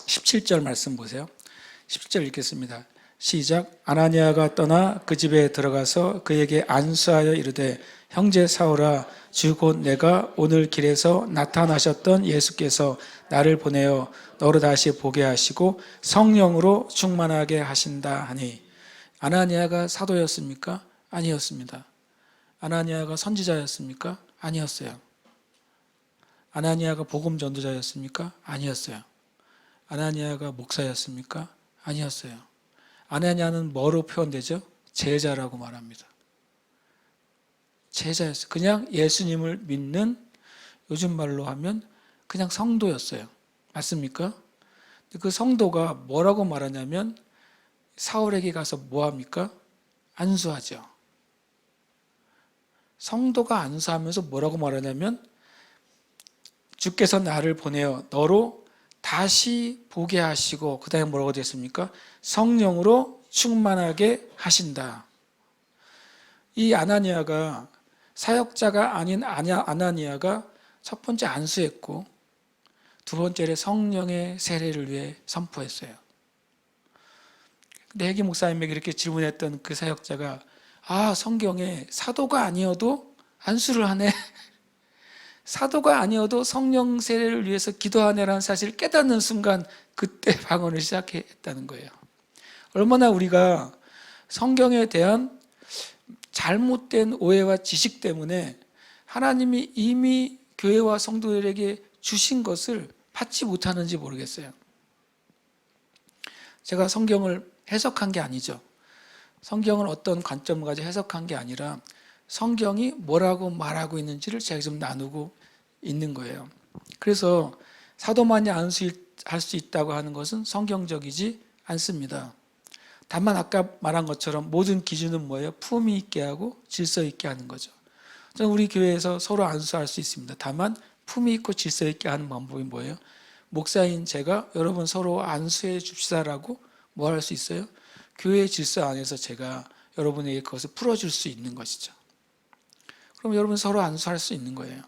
17절 말씀 보세요. 17절 읽겠습니다. 시작. 아나니아가 떠나 그 집에 들어가서 그에게 안수하여 이르되 형제 사울아 주 곧 내가 오늘 길에서 나타나셨던 예수께서 나를 보내어 너를 다시 보게 하시고 성령으로 충만하게 하신다 하니 아나니아가 사도였습니까? 아니었습니다. 아나니아가 선지자였습니까? 아니었어요. 아나니아가 복음 전도자였습니까? 아니었어요. 아나니아가 목사였습니까? 아니었어요. 아나니아는 뭐로 표현되죠? 제자라고 말합니다. 제자였어요. 그냥 예수님을 믿는, 요즘 말로 하면 그냥 성도였어요. 맞습니까? 그 성도가 뭐라고 말하냐면 사울에게 가서 뭐합니까? 안수하죠. 성도가 안수하면서 뭐라고 말하냐면 주께서 나를 보내어 너로 다시 보게 하시고, 그 다음에 뭐라고 됐습니까? 성령으로 충만하게 하신다. 이 아나니아가, 사역자가 아닌 아나니아가 첫 번째 안수했고, 두 번째로 성령의 세례를 위해 선포했어요. 근데 해기 목사님에게 이렇게 질문했던 그 사역자가, 성경에 사도가 아니어도 안수를 하네. 사도가 아니어도 성령 세례를 위해서 기도하네라는 사실을 깨닫는 순간 그때 방언을 시작했다는 거예요. 얼마나 우리가 성경에 대한 잘못된 오해와 지식 때문에 하나님이 이미 교회와 성도들에게 주신 것을 받지 못하는지 모르겠어요. 제가 성경을 해석한 게 아니죠. 성경을 어떤 관점을 가지고 해석한 게 아니라 성경이 뭐라고 말하고 있는지를 제가 좀 나누고 있는 거예요. 그래서 사도만이 안수할 수 있다고 하는 것은 성경적이지 않습니다. 다만 아까 말한 것처럼 모든 기준은 뭐예요? 품위 있게 하고 질서 있게 하는 거죠. 저는 우리 교회에서 서로 안수할 수 있습니다. 다만 품위 있고 질서 있게 하는 방법이 뭐예요? 목사인 제가 여러분 서로 안수해 줍시다라고 뭐 할 수 있어요? 교회의 질서 안에서 제가 여러분에게 그것을 풀어줄 수 있는 것이죠. 그럼 여러분 서로 안수할 수 있는 거예요.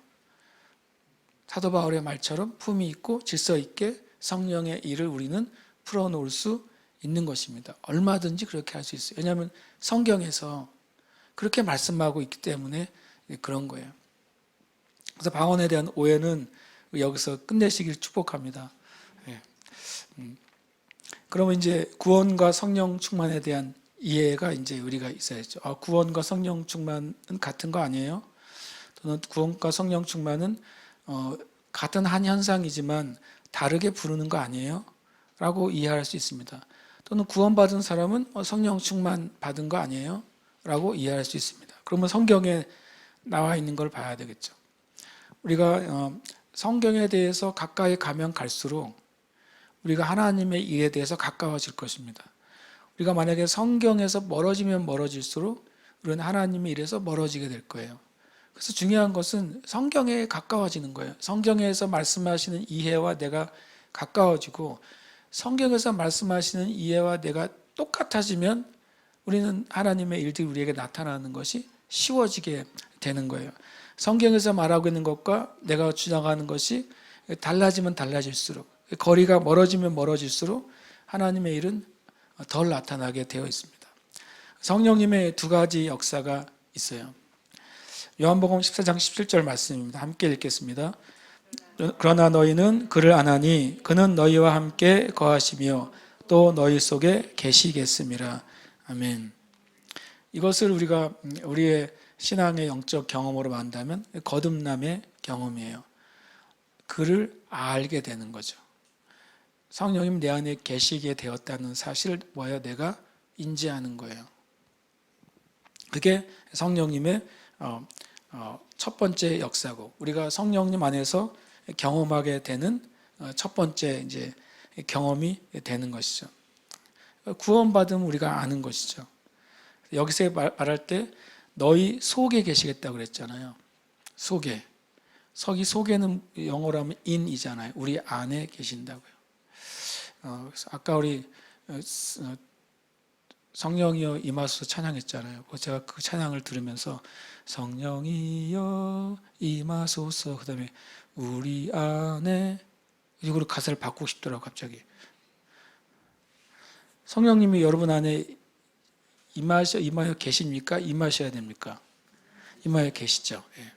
사도 바울의 말처럼 품위 있고 질서 있게 성령의 일을 우리는 풀어놓을 수 있는 것입니다. 얼마든지 그렇게 할 수 있어요. 왜냐하면 성경에서 그렇게 말씀하고 있기 때문에 그런 거예요. 그래서 방언에 대한 오해는 여기서 끝내시길 축복합니다. 네. 그러면 이제 구원과 성령 충만에 대한 이해가 이제 우리가 있어야죠. 구원과 성령 충만은 같은 거 아니에요? 또는 구원과 성령 충만은 같은 한 현상이지만 다르게 부르는 거 아니에요? 라고 이해할 수 있습니다. 또는 구원받은 사람은 성령 충만 받은 거 아니에요? 라고 이해할 수 있습니다. 그러면 성경에 나와 있는 걸 봐야 되겠죠. 우리가 성경에 대해서 가까이 가면 갈수록 우리가 하나님의 일에 대해서 가까워질 것입니다. 우리가 만약에 성경에서 멀어지면 멀어질수록 우리는 하나님의 일에서 멀어지게 될 거예요. 그래서 중요한 것은 성경에 가까워지는 거예요. 성경에서 말씀하시는 이해와 내가 가까워지고 성경에서 말씀하시는 이해와 내가 똑같아지면 우리는 하나님의 일들이 우리에게 나타나는 것이 쉬워지게 되는 거예요. 성경에서 말하고 있는 것과 내가 주장하는 것이 달라지면 달라질수록, 거리가 멀어지면 멀어질수록 하나님의 일은 덜 나타나게 되어 있습니다. 성령님의 두 가지 역사가 있어요. 요한복음 14장 17절 말씀입니다. 함께 읽겠습니다. 그러나 너희는 그를 아나니 그는 너희와 함께 거하시며 또 너희 속에 계시겠음이라. 아멘. 이것을 우리가 우리의 신앙의 영적 경험으로 만든다면 거듭남의 경험이에요. 그를 알게 되는 거죠. 성령님 내 안에 계시게 되었다는 사실을 뭐예요? 내가 인지하는 거예요. 그게 성령님의 첫 번째 역사고, 우리가 성령님 안에서 경험하게 되는 첫 번째 이제 경험이 되는 것이죠. 구원받으면 우리가 아는 것이죠. 여기서 말할 때 너희 속에 계시겠다고 그랬잖아요. 속에. 속에는 영어로 하면 in이잖아요. 우리 안에 계신다고요. 아까 우리 성령이여 임하소서 찬양했잖아요. 제가 그 찬양을 들으면서 성령이여 임하소서, 그 다음에 우리 안에, 이걸로 가사를 바꾸고 싶더라고요. 갑자기 성령님이 여러분 안에 임하여 계십니까? 임하셔야 됩니까? 임하여 계시죠. 예.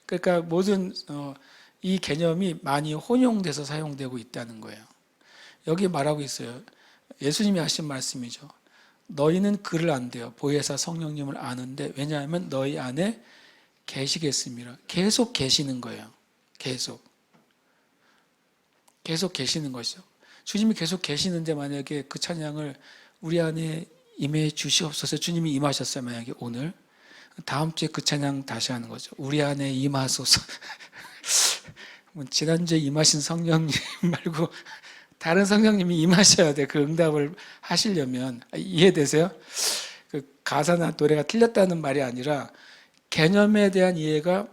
그러니까 모든 이 개념이 많이 혼용돼서 사용되고 있다는 거예요. 여기 말하고 있어요. 예수님이 하신 말씀이죠. 너희는 그를 안대요. 보혜사 성령님을 아는데 왜냐하면 너희 안에 계시겠습니다. 계속 계시는 거예요. 계속 계시는 것이죠. 주님이 계속 계시는데 만약에 그 찬양을 우리 안에 임해 주시옵소서. 주님이 임하셨어요. 만약에 오늘 다음 주에 그 찬양 다시 하는 거죠. 우리 안에 임하소서. 지난주에 임하신 성령님 말고 다른 성령님이 임하셔야 돼. 그 응답을 하시려면. 이해되세요? 그 가사나 노래가 틀렸다는 말이 아니라 개념에 대한 이해가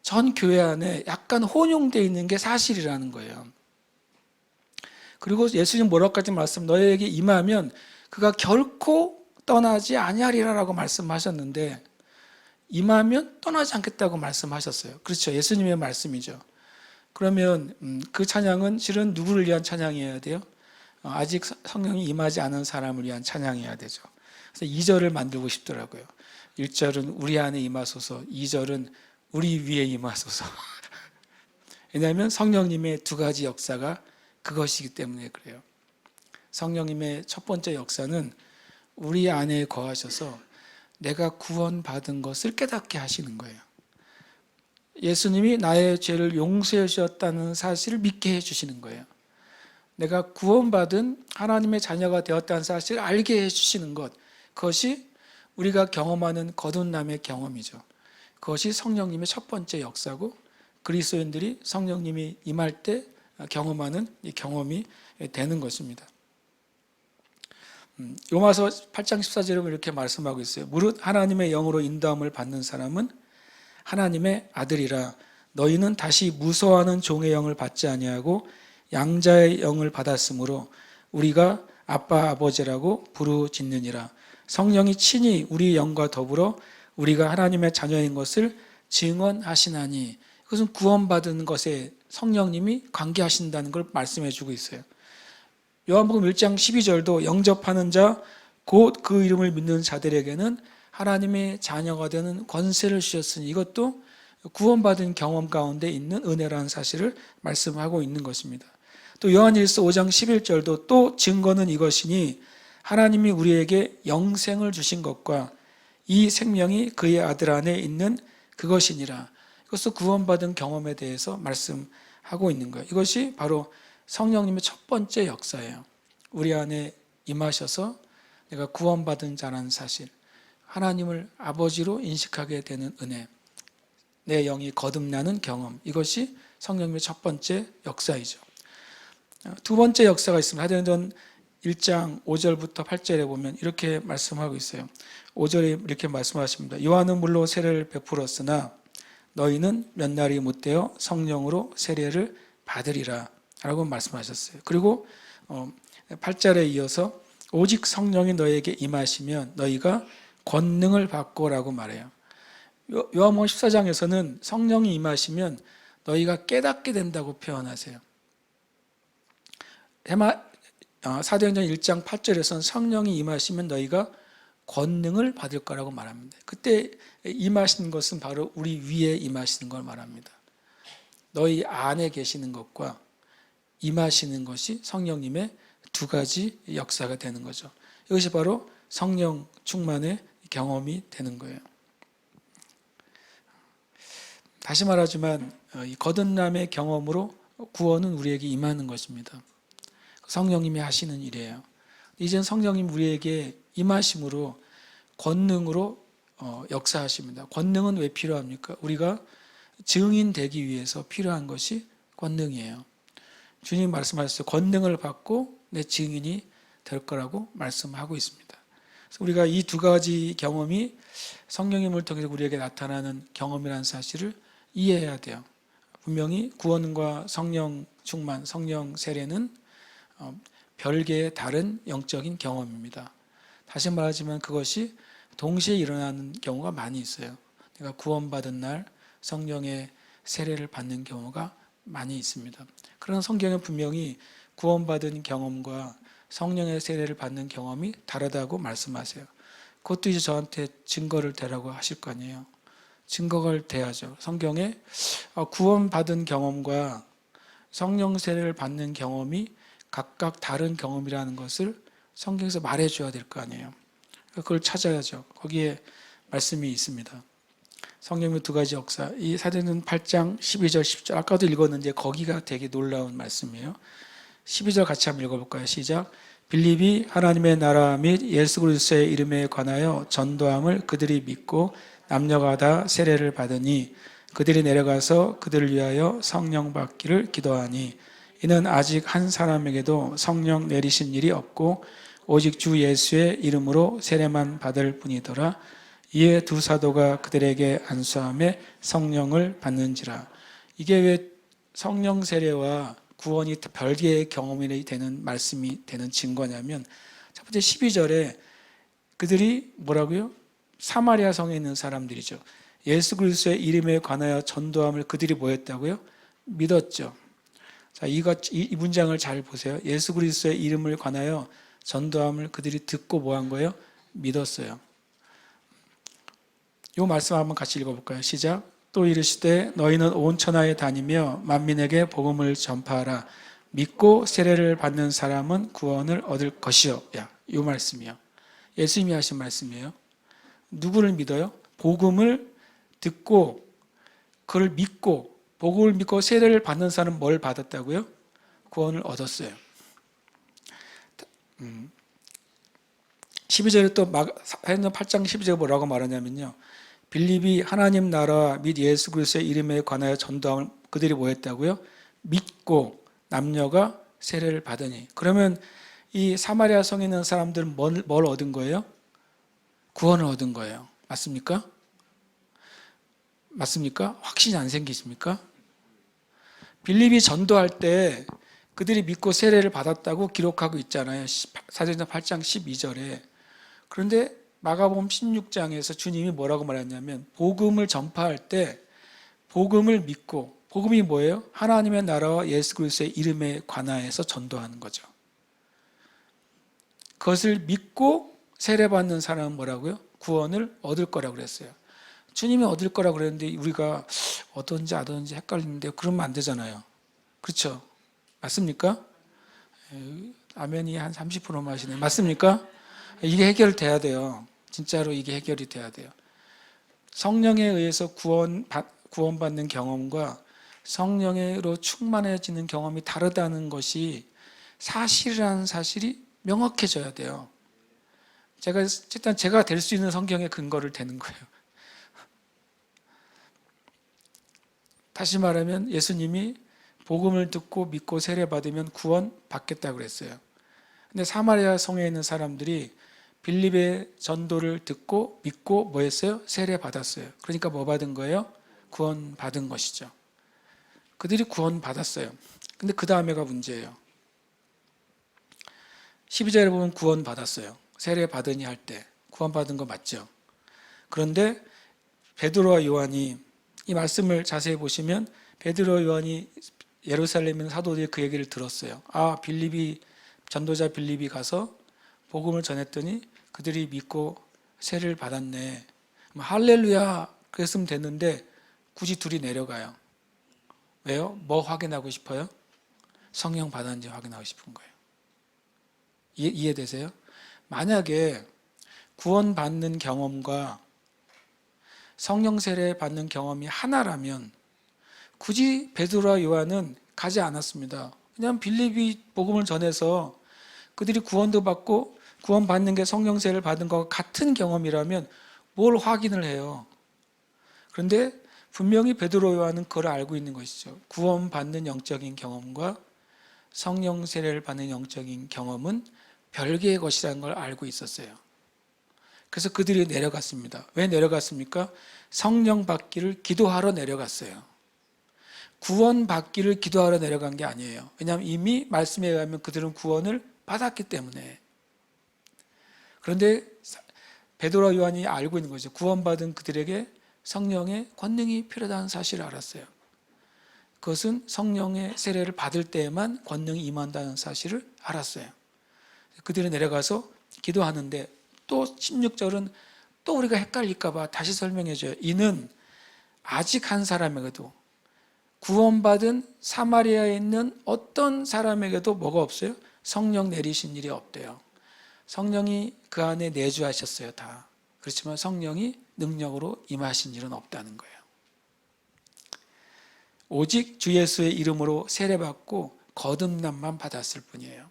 전 교회 안에 약간 혼용되어 있는 게 사실이라는 거예요. 그리고 예수님 뭐라고까지 말씀, 너희에게 임하면 그가 결코 떠나지 아니하리라라고 말씀하셨는데 임하면 떠나지 않겠다고 말씀하셨어요. 그렇죠. 예수님의 말씀이죠. 그러면 그 찬양은 실은 누구를 위한 찬양이어야 돼요? 아직 성령이 임하지 않은 사람을 위한 찬양이어야 되죠. 그래서 2절을 만들고 싶더라고요. 1절은 우리 안에 임하소서, 2절은 우리 위에 임하소서. 왜냐하면 성령님의 두 가지 역사가 그것이기 때문에 그래요. 성령님의 첫 번째 역사는 우리 안에 거하셔서 내가 구원받은 것을 깨닫게 하시는 거예요. 예수님이 나의 죄를 용서해 주셨다는 사실을 믿게 해주시는 거예요. 내가 구원받은 하나님의 자녀가 되었다는 사실을 알게 해주시는 것, 그것이 우리가 경험하는 거듭남의 경험이죠. 그것이 성령님의 첫 번째 역사고 그리스도인들이 성령님이 임할 때 경험하는 이 경험이 되는 것입니다. 로마서 8장 14절에 이렇게 말씀하고 있어요. 무릇 하나님의 영으로 인도함을 받는 사람은 하나님의 아들이라. 너희는 다시 무서워하는 종의 영을 받지 아니하고 양자의 영을 받았으므로 우리가 아빠 아버지라고 부르짖느니라. 성령이 친히 우리 영과 더불어 우리가 하나님의 자녀인 것을 증언하시나니, 그것은 구원받은 것에 성령님이 관계하신다는 걸 말씀해 주고 있어요. 요한복음 1장 12절도 영접하는 자 곧 그 이름을 믿는 자들에게는 하나님의 자녀가 되는 권세를 주셨으니, 이것도 구원받은 경험 가운데 있는 은혜라는 사실을 말씀하고 있는 것입니다. 또 요한일서 5장 11절도 또 증거는 이것이니 하나님이 우리에게 영생을 주신 것과 이 생명이 그의 아들 안에 있는 그것이니라. 이것도 구원받은 경험에 대해서 말씀하고 있는 거예요. 이것이 바로 성령님의 첫 번째 역사예요. 우리 안에 임하셔서 내가 구원받은 자라는 사실, 하나님을 아버지로 인식하게 되는 은혜, 내 영이 거듭나는 경험, 이것이 성령님의 첫 번째 역사이죠. 두 번째 역사가 있습니다. 사도행전 1장 5절부터 8절에 보면 이렇게 말씀하고 있어요. 5절에 이렇게 말씀하십니다. 요한은 물로 세례를 베풀었으나 너희는 몇 날이 못되어 성령으로 세례를 받으리라 라고 말씀하셨어요. 그리고 8절에 이어서 오직 성령이 너희에게 임하시면 너희가 권능을 받고라고 말해요. 요한복음 14장에서는 성령이 임하시면 너희가 깨닫게 된다고 표현하세요. 사도행전 1장 8절에서는 성령이 임하시면 너희가 권능을 받을 거라고 말합니다. 그때 임하시는 것은 바로 우리 위에 임하시는 걸 말합니다. 너희 안에 계시는 것과 임하시는 것이 성령님의 두 가지 역사가 되는 거죠. 이것이 바로 성령 충만의 경험이 되는 거예요. 다시 말하지만 이 거듭남의 경험으로 구원은 우리에게 임하는 것입니다. 성령님이 하시는 일이에요. 이젠 성령님 우리에게 임하심으로 권능으로 역사하십니다. 권능은 왜 필요합니까? 우리가 증인 되기 위해서 필요한 것이 권능이에요. 주님 말씀하셨어요. 권능을 받고 내 증인이 될 거라고 말씀하고 있습니다. 그래서 우리가 이 두 가지 경험이 성령님을 통해서 우리에게 나타나는 경험이라는 사실을 이해해야 돼요. 분명히 구원과 성령 충만, 성령 세례는 별개의 다른 영적인 경험입니다. 다시 말하지만 그것이 동시에 일어나는 경우가 많이 있어요. 내가 구원받은 날 성령의 세례를 받는 경우가 많이 있습니다. 그런 성경에 분명히 구원받은 경험과 성령의 세례를 받는 경험이 다르다고 말씀하세요. 그것도 이제 저한테 증거를 대라고 하실 거 아니에요. 증거를 대야죠. 성경에 구원받은 경험과 성령 세례를 받는 경험이 각각 다른 경험이라는 것을 성경에서 말해줘야 될 거 아니에요. 그걸 찾아야죠. 거기에 말씀이 있습니다. 성경의 두 가지 역사. 이 사도행전 8장 12절 10절 아까도 읽었는데 거기가 되게 놀라운 말씀이에요. 12절 같이 한번 읽어볼까요? 시작. 빌립이 하나님의 나라 및 예수 그리스도의 이름에 관하여 전도함을 그들이 믿고 남녀가 다 세례를 받으니 그들이 내려가서 그들을 위하여 성령 받기를 기도하니 이는 아직 한 사람에게도 성령 내리신 일이 없고 오직 주 예수의 이름으로 세례만 받을 뿐이더라. 이에 두 사도가 그들에게 안수함에 성령을 받는지라. 이게 왜 성령 세례와 구원이 별개의 경험이 되는 말씀이 되는 증거냐면 첫 번째 12절에 그들이 뭐라고요? 사마리아 성에 있는 사람들이죠. 예수 그리스도의 이름에 관하여 전도함을 그들이 뭐 했다고요? 믿었죠. 자, 이 문장을 잘 보세요. 예수 그리스도의 이름을 관하여 전도함을 그들이 듣고 뭐 한 거예요? 믿었어요. 이 말씀 한번 같이 읽어볼까요? 시작. 또 이르시되 너희는 온 천하에 다니며 만민에게 복음을 전파하라. 믿고 세례를 받는 사람은 구원을 얻을 것이요. 이 말씀이요. 예수님이 하신 말씀이에요. 누구를 믿어요? 복음을 듣고 그를 믿고 복음을 믿고 세례를 받는 사람은 뭘 받았다고요? 구원을 얻었어요. 12절에 또 사도행전 8장 12절에 뭐라고 말하냐면요. 빌립이 하나님 나라 및 예수 그리스도의 이름에 관하여 전도함을 그들이 뭐 했다고요? 믿고 남녀가 세례를 받으니. 그러면 이 사마리아 성에 있는 사람들은 뭘 얻은 거예요? 구원을 얻은 거예요. 맞습니까? 맞습니까? 확신이 안 생기십니까? 빌립이 전도할 때 그들이 믿고 세례를 받았다고 기록하고 있잖아요. 사도행전 8장 12절에. 그런데 마가복음 16장에서 주님이 뭐라고 말했냐면 복음을 전파할 때 복음을 믿고, 복음이 뭐예요? 하나님의 나라와 예수 그리스도의 이름에 관하여서 전도하는 거죠. 그것을 믿고 세례받는 사람은 뭐라고요? 구원을 얻을 거라고 그랬어요. 주님이 얻을 거라고 그랬는데 우리가 얻었는지 안 얻었는지 헷갈리는데 그러면 안 되잖아요. 그렇죠? 맞습니까? 아멘이 한 30%만 하시네요. 맞습니까? 이게 해결돼야 돼요. 진짜로 이게 해결이 돼야 돼요. 성령에 의해서 구원받는 경험과 성령으로 충만해지는 경험이 다르다는 것이 사실이라는 사실이 명확해져야 돼요. 일단 제가 될 수 있는 성경의 근거를 대는 거예요. 다시 말하면 예수님이 복음을 듣고 믿고 세례받으면 구원 받겠다고 그랬어요. 근데 사마리아 성에 있는 사람들이 빌립의 전도를 듣고 믿고 뭐 했어요? 세례 받았어요. 그러니까 뭐 받은 거예요? 구원 받은 것이죠. 그들이 구원 받았어요. 근데 그 다음에가 문제예요. 12절에 보면 구원 받았어요. 세례 받으니 할 때 구원 받은 거 맞죠? 그런데 베드로와 요한이 이 말씀을 자세히 보시면 베드로와 요한이 예루살렘에 있는 사도들이 그 얘기를 들었어요. 전도자 빌립이 가서 복음을 전했더니 그들이 믿고 세례를 받았네. 할렐루야 그랬으면 됐는데 굳이 둘이 내려가요. 왜요? 뭐 확인하고 싶어요? 성령 받았는지 확인하고 싶은 거예요. 이해되세요? 만약에 구원받는 경험과 성령 세례 받는 경험이 하나라면 굳이 베드로와 요한은 가지 않았습니다. 왜냐하면 빌립이 복음을 전해서 그들이 구원도 받고 구원받는 게 성령 세례를 받은 것과 같은 경험이라면 뭘 확인을 해요? 그런데 분명히 베드로 요한은 그걸 알고 있는 것이죠. 구원받는 영적인 경험과 성령 세례를 받는 영적인 경험은 별개의 것이라는 걸 알고 있었어요. 그래서 그들이 내려갔습니다. 왜 내려갔습니까? 성령 받기를 기도하러 내려갔어요. 구원 받기를 기도하러 내려간 게 아니에요. 왜냐하면 이미 말씀에 의하면 그들은 구원을 받았기 때문에. 그런데 베드로와 요한이 알고 있는 거죠. 구원받은 그들에게 성령의 권능이 필요하다는 사실을 알았어요. 그것은 성령의 세례를 받을 때에만 권능이 임한다는 사실을 알았어요. 그들이 내려가서 기도하는데 또 16절은 또 우리가 헷갈릴까 봐 다시 설명해줘요. 이는 아직 한 사람에게도 구원받은 사마리아에 있는 어떤 사람에게도 뭐가 없어요? 성령 내리신 일이 없대요. 성령이 그 안에 내주하셨어요, 다. 그렇지만 성령이 능력으로 임하신 일은 없다는 거예요. 오직 주 예수의 이름으로 세례받고 거듭남만 받았을 뿐이에요.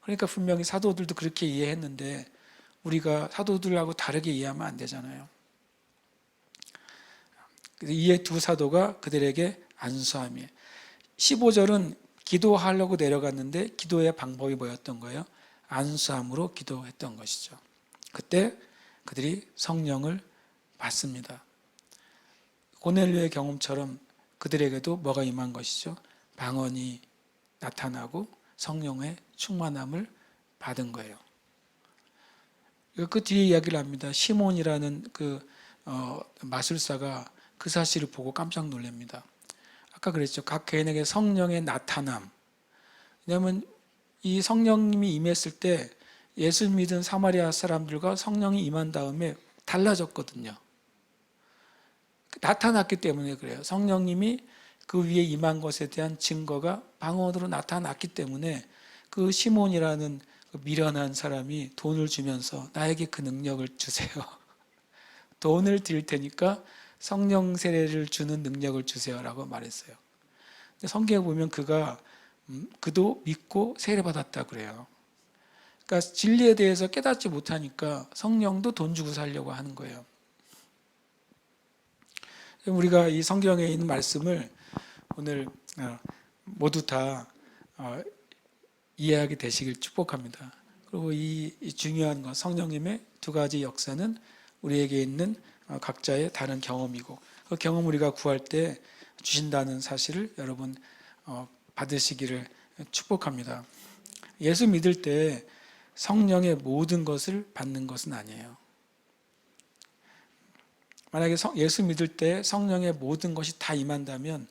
그러니까 분명히 사도들도 그렇게 이해했는데 우리가 사도들하고 다르게 이해하면 안 되잖아요. 이에 두 사도가 그들에게 안수함이에요. 15절은 기도하려고 내려갔는데 기도의 방법이 뭐였던 거예요? 안수함으로 기도했던 것이죠. 그때 그들이 성령을 받습니다. 고넬료의 경험처럼 그들에게도 뭐가 임한 것이죠? 방언이 나타나고 성령의 충만함을 받은 거예요. 그 뒤에 이야기를 합니다. 시몬이라는 그 마술사가 그 사실을 보고 깜짝 놀랍니다. 아까 그랬죠. 각 개인에게 성령의 나타남. 왜냐하면 이 성령님이 임했을 때 예수 믿은 사마리아 사람들과 성령이 임한 다음에 달라졌거든요. 나타났기 때문에 그래요. 성령님이 그 위에 임한 것에 대한 증거가 방언으로 나타났기 때문에 그 시몬이라는 그 미련한 사람이 돈을 주면서 나에게 그 능력을 주세요. 돈을 드릴 테니까 성령 세례를 주는 능력을 주세요라고 말했어요. 근데 성경에 보면 그도 믿고 세례받았다 그래요. 그러니까 진리에 대해서 깨닫지 못하니까 성령도 돈 주고 살려고 하는 거예요. 우리가 이 성경에 있는 말씀을 오늘 모두 다 이해하게 되시길 축복합니다. 그리고 이 중요한 것, 성령님의 두 가지 역사는 우리에게 있는 각자의 다른 경험이고 그 경험 우리가 구할 때 주신다는 사실을 여러분 받으시기를 축복합니다. 예수 믿을 때 성령의 모든 것을 받는 것은 아니에요. 만약에 예수 믿을 때 성령의 모든 것이 다 임한다면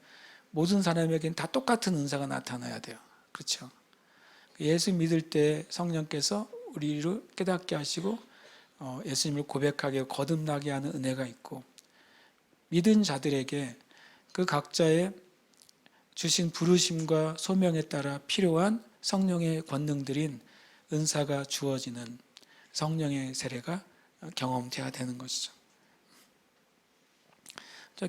모든 사람에게는 다 똑같은 은사가 나타나야 돼요. 그렇죠? 예수 믿을 때 성령께서 우리를 깨닫게 하시고 예수님을 고백하게 거듭나게 하는 은혜가 있고 믿은 자들에게 그 각자의 주신 부르심과 소명에 따라 필요한 성령의 권능들인 은사가 주어지는 성령의 세례가 경험돼야 되는 것이죠.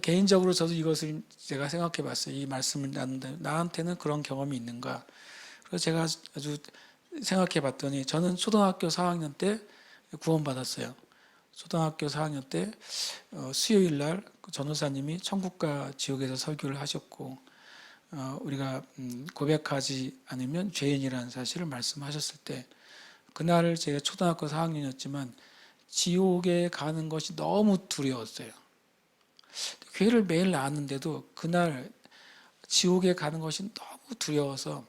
개인적으로 저도 이것을 제가 생각해 봤어요. 이 말씀을 나누는데 나한테는 그런 경험이 있는가? 그래서 제가 아주 생각해 봤더니 저는 초등학교 4학년 때 구원받았어요. 초등학교 4학년 때 수요일 날 전도사님이 천국과 지옥에서 설교를 하셨고 우리가 고백하지 않으면 죄인이라는 사실을 말씀하셨을 때 그날 제가 초등학교 4학년이었지만 지옥에 가는 것이 너무 두려웠어요. 교회를 매일 나왔는데도 그날 지옥에 가는 것이 너무 두려워서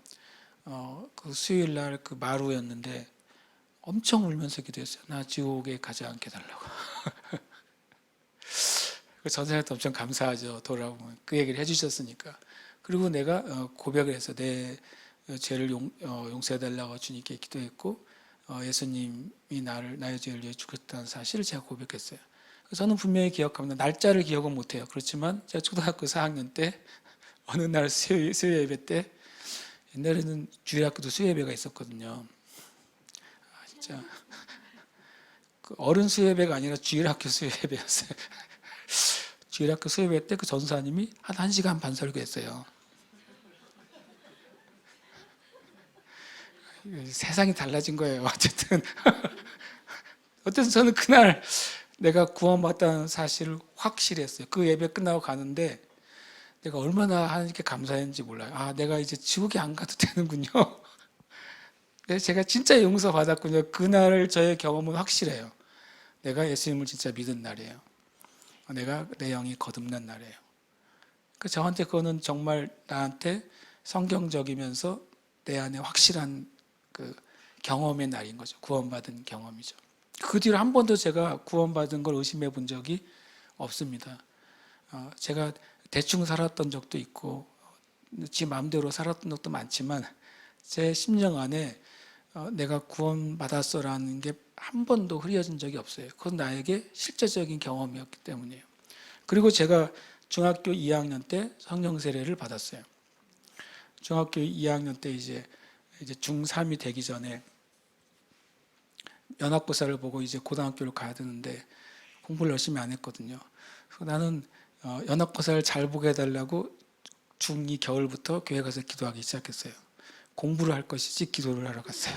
그 수요일 날 그 마루였는데 엄청 울면서 기도했어요. 나 지옥에 가지 않게 달라고. 전사님한테 엄청 감사하죠. 돌아보면 그 얘기를 해주셨으니까. 그리고 내가 고백을 해서 내 죄를 용서해달라고 주님께 기도했고 예수님이 나의 죄를 위해 죽었다는 사실을 제가 고백했어요. 저는 분명히 기억합니다. 날짜를 기억은 못해요. 그렇지만 제가 초등학교 4학년 때 어느 날 수요 예배 때 옛날에는 주일학교도 수요 예배가 있었거든요. 진짜 그 어른 수요 예배가 아니라 주일학교 수요 예배였어요. 주일학교 수요 예배 때 그 전사님이 한 1시간 반 설교했어요. 세상이 달라진 거예요. 어쨌든 저는 그날 내가 구원받다는 사실을 확실히 했어요. 그 예배 끝나고 가는데 내가 얼마나 하나님께 감사했는지 몰라요. 내가 이제 지옥에 안 가도 되는군요. 제가 진짜 용서받았군요. 그날 저의 경험은 확실해요. 내가 예수님을 진짜 믿은 날이에요. 내가 내 영이 거듭난 날이에요. 저한테 그거는 정말 나한테 성경적이면서 내 안에 확실한 그 경험의 날인 거죠. 구원받은 경험이죠. 그 뒤로 한 번도 제가 구원받은 걸 의심해 본 적이 없습니다. 제가 대충 살았던 적도 있고 지 마음대로 살았던 적도 많지만 제 심령 안에 내가 구원받았어라는 게 한 번도 흐려진 적이 없어요. 그건 나에게 실제적인 경험이었기 때문이에요. 그리고 제가 중학교 2학년 때 성령 세례를 받았어요. 중학교 2학년 때 이제 중3이 되기 전에 연합고사를 보고 이제 고등학교를 가야 되는데 공부를 열심히 안 했거든요. 그래서 나는 연합고사를 잘 보게 해달라고 중2 겨울부터 교회 가서 기도하기 시작했어요. 공부를 할 것이지 기도를 하러 갔어요.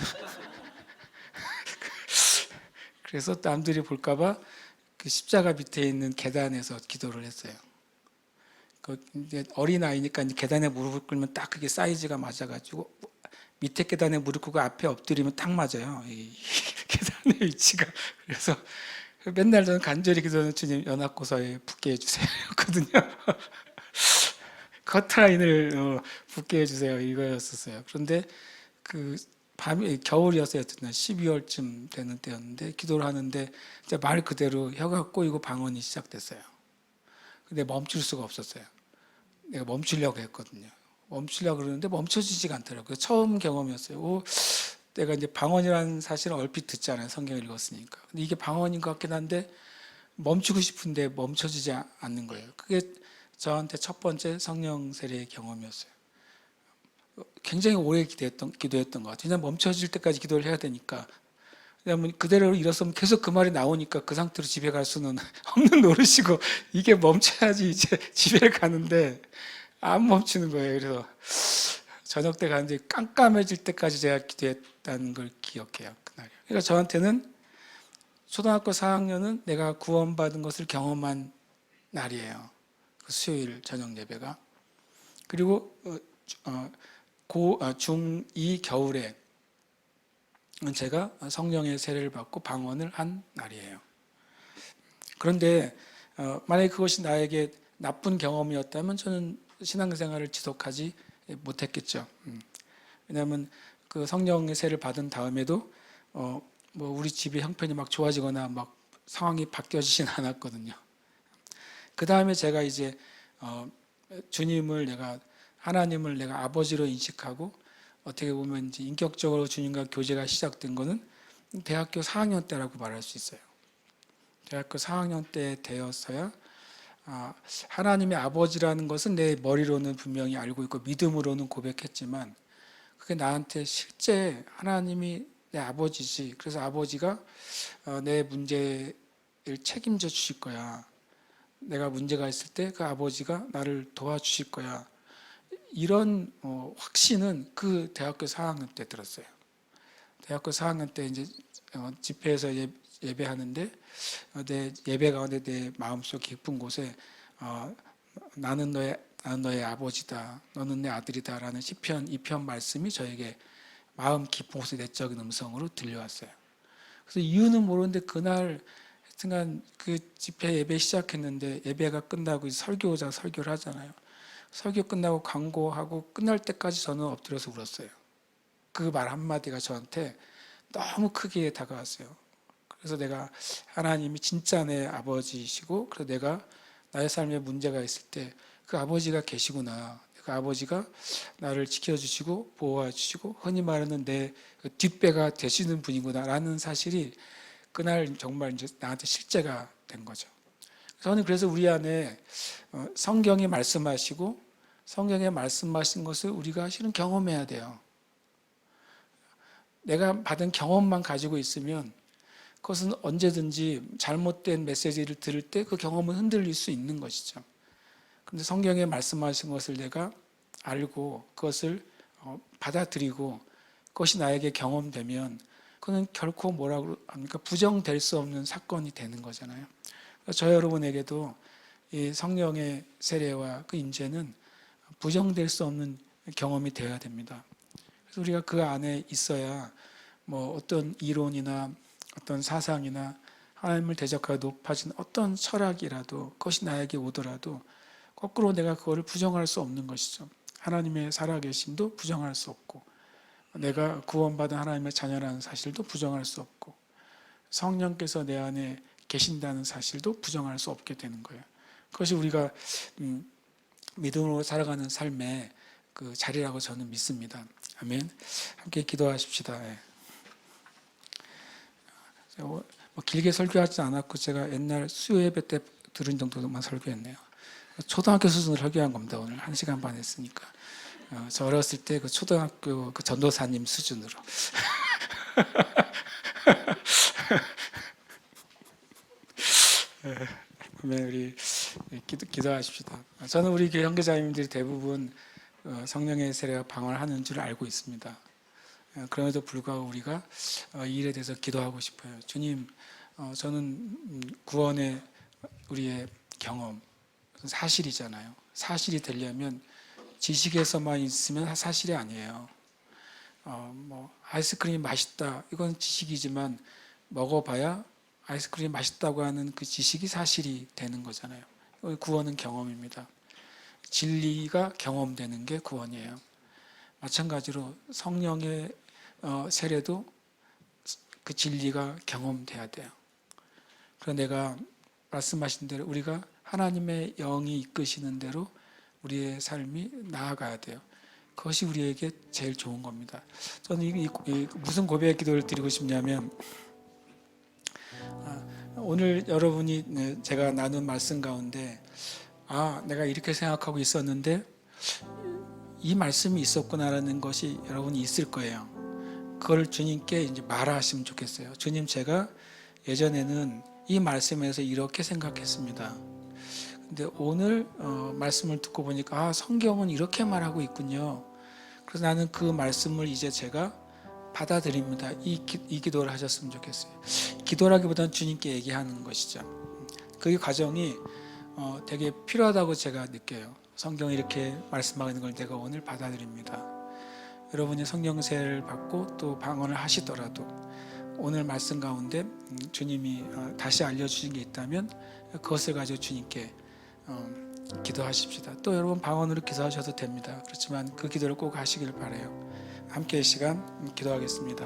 그래서 남들이 볼까봐 그 십자가 밑에 있는 계단에서 기도를 했어요. 그 이제 어린 아이니까 이제 계단에 무릎을 꿇으면 딱 그게 사이즈가 맞아가지고 밑에 계단에 무릎 꿇고 앞에 엎드리면 딱 맞아요. 이 계단의 위치가. 그래서 맨날 저는 간절히 기도하는 주님 연합고사에 붙게 해주세요. 였거든요. 커트라인을 붙게 해주세요. 이거였었어요. 그런데 그 밤이 겨울이었어요. 12월쯤 되는 때였는데 기도를 하는데 이제 말 그대로 혀가 꼬이고 방언이 시작됐어요. 근데 멈출 수가 없었어요. 내가 멈추려고 했거든요. 멈추려고 그러는데 멈춰지지가 않더라고요. 처음 경험이었어요. 내가 이제 방언이라는 사실을 얼핏 듣잖아요. 성경을 읽었으니까. 근데 이게 방언인 것 같긴 한데 멈추고 싶은데 멈춰지지 않는 거예요. 그게 저한테 첫 번째 성령 세례의 경험이었어요. 굉장히 오래 기도했던 것 같아요. 그냥 멈춰질 때까지 기도를 해야 되니까. 왜냐하면 그대로 일어서면 계속 그 말이 나오니까 그 상태로 집에 갈 수는 없는 노릇이고 이게 멈춰야지 이제 집에 가는데 안 멈추는 거예요. 그래서 저녁 때 가는데 깜깜해질 때까지 제가 기도했다는 걸 기억해요. 그날이. 그러니까 저한테는 초등학교 4학년은 내가 구원받은 것을 경험한 날이에요. 그 수요일 저녁 예배가. 그리고 중2 겨울에 제가 성령의 세례를 받고 방언을 한 날이에요. 그런데 만약에 그것이 나에게 나쁜 경험이었다면 저는 신앙생활을 지속하지 못했겠죠. 왜냐하면 그 성령의 세례를 받은 다음에도 뭐 우리 집의 형편이 막 좋아지거나 막 상황이 바뀌어지진 않았거든요. 그 다음에 제가 이제 하나님을 내가 아버지로 인식하고 어떻게 보면 이제 인격적으로 주님과 교제가 시작된 거는 대학교 4학년 때라고 말할 수 있어요. 대학교 4학년 때 되었어야 하나님의 아버지라는 것은 내 머리로는 분명히 알고 있고 믿음으로는 고백했지만 그게 나한테 실제 하나님이 내 아버지지. 그래서 아버지가 내 문제를 책임져 주실 거야. 내가 문제가 있을 때 그 아버지가 나를 도와주실 거야. 이런 확신은 그 대학교 4학년 때 들었어요. 대학교 4학년 때 이제 집회에서 예배하는데 내 예배 가운데 내 마음속 깊은 곳에 나는 너의 아버지다. 너는 내 아들이다라는 시편 2편 말씀이 저에게 마음 깊은 곳에 내적인 음성으로 들려왔어요. 그래서 이유는 모르는데 그날 하여튼간 그 집회 예배 시작했는데 예배가 끝나고 설교자 설교를 하잖아요. 설교 끝나고 광고하고 끝날 때까지 저는 엎드려서 울었어요. 그 말 한마디가 저한테 너무 크게 다가왔어요. 그래서 내가 하나님이 진짜 내 아버지이시고 그래서 내가 나의 삶에 문제가 있을 때 그 아버지가 계시구나. 그 아버지가 나를 지켜주시고 보호해 주시고 흔히 말하는 내 뒷배가 되시는 분이구나 라는 사실이 그날 정말 이제 나한테 실제가 된 거죠. 저는 그래서 우리 안에 성경이 말씀하시고 성경에 말씀하신 것을 우리가 실은 경험해야 돼요. 내가 받은 경험만 가지고 있으면 그것은 언제든지 잘못된 메시지를 들을 때 그 경험은 흔들릴 수 있는 것이죠. 그런데 성경에 말씀하신 것을 내가 알고 그것을 받아들이고 그것이 나에게 경험되면 그건 결코 뭐라고 합니까? 부정될 수 없는 사건이 되는 거잖아요. 저 여러분에게도 이 성령의 세례와 그 임재는 부정될 수 없는 경험이 되어야 됩니다. 그래서 우리가 그 안에 있어야 뭐 어떤 이론이나 어떤 사상이나 하나님을 대적하여 높아진 어떤 철학이라도 그것이 나에게 오더라도 거꾸로 내가 그거를 부정할 수 없는 것이죠. 하나님의 살아계심도 부정할 수 없고 내가 구원받은 하나님의 자녀라는 사실도 부정할 수 없고 성령께서 내 안에 계신다는 사실도 부정할 수 없게 되는 거예요. 그것이 우리가 믿음으로 살아가는 삶의 그 자리라고 저는 믿습니다. 아멘. 함께 기도하십시다. 뭐 길게 설교하지 않았고 제가 옛날 수요 예배 때 들은 정도만 설교했네요. 초등학교 수준으로 설교한 겁니다. 오늘 1시간 반 했으니까. 저 어렸을 때 그 초등학교 그 전도사님 수준으로. 그러면 우리 기도하십시다. 저는 우리 교회 형제자매님들이 대부분 성령의 세례와 방언을 하는 줄 알고 있습니다. 그럼에도 불구하고 우리가 이 일에 대해서 기도하고 싶어요. 주님, 저는 구원의 우리의 경험, 사실이잖아요. 사실이 되려면 지식에서만 있으면 사실이 아니에요. 뭐 아이스크림이 맛있다, 이건 지식이지만 먹어봐야 아이스크림이 맛있다고 하는 그 지식이 사실이 되는 거잖아요. 구원은 경험입니다. 진리가 경험되는 게 구원이에요. 마찬가지로 성령의 세례도 그 진리가 경험돼야 돼요. 그래서 내가 말씀하신 대로 우리가 하나님의 영이 이끄시는 대로 우리의 삶이 나아가야 돼요. 그것이 우리에게 제일 좋은 겁니다. 저는 무슨 고백 기도를 드리고 싶냐면, 오늘 여러분이 제가 나눈 말씀 가운데 내가 이렇게 생각하고 있었는데 이 말씀이 있었구나라는 것이 여러분이 있을 거예요. 그걸 주님께 이제 말하시면 좋겠어요. 주님, 제가 예전에는 이 말씀에서 이렇게 생각했습니다. 근데 오늘 말씀을 듣고 보니까 성경은 이렇게 말하고 있군요. 그래서 나는 그 말씀을 이제 제가 받아들입니다. 이 기도를 하셨으면 좋겠어요. 기도라기보다는 주님께 얘기하는 것이죠. 그 과정이 되게 필요하다고 제가 느껴요. 성경이 이렇게 말씀하고 있는 걸 내가 오늘 받아들입니다. 여러분이 성령세를 받고 또 방언을 하시더라도 오늘 말씀 가운데 주님이 다시 알려주신 게 있다면 그것을 가지고 주님께 기도하십시다. 또 여러분 방언으로 기도하셔도 됩니다. 그렇지만 그 기도를 꼭 하시길 바라요. 함께 이 시간 기도하겠습니다.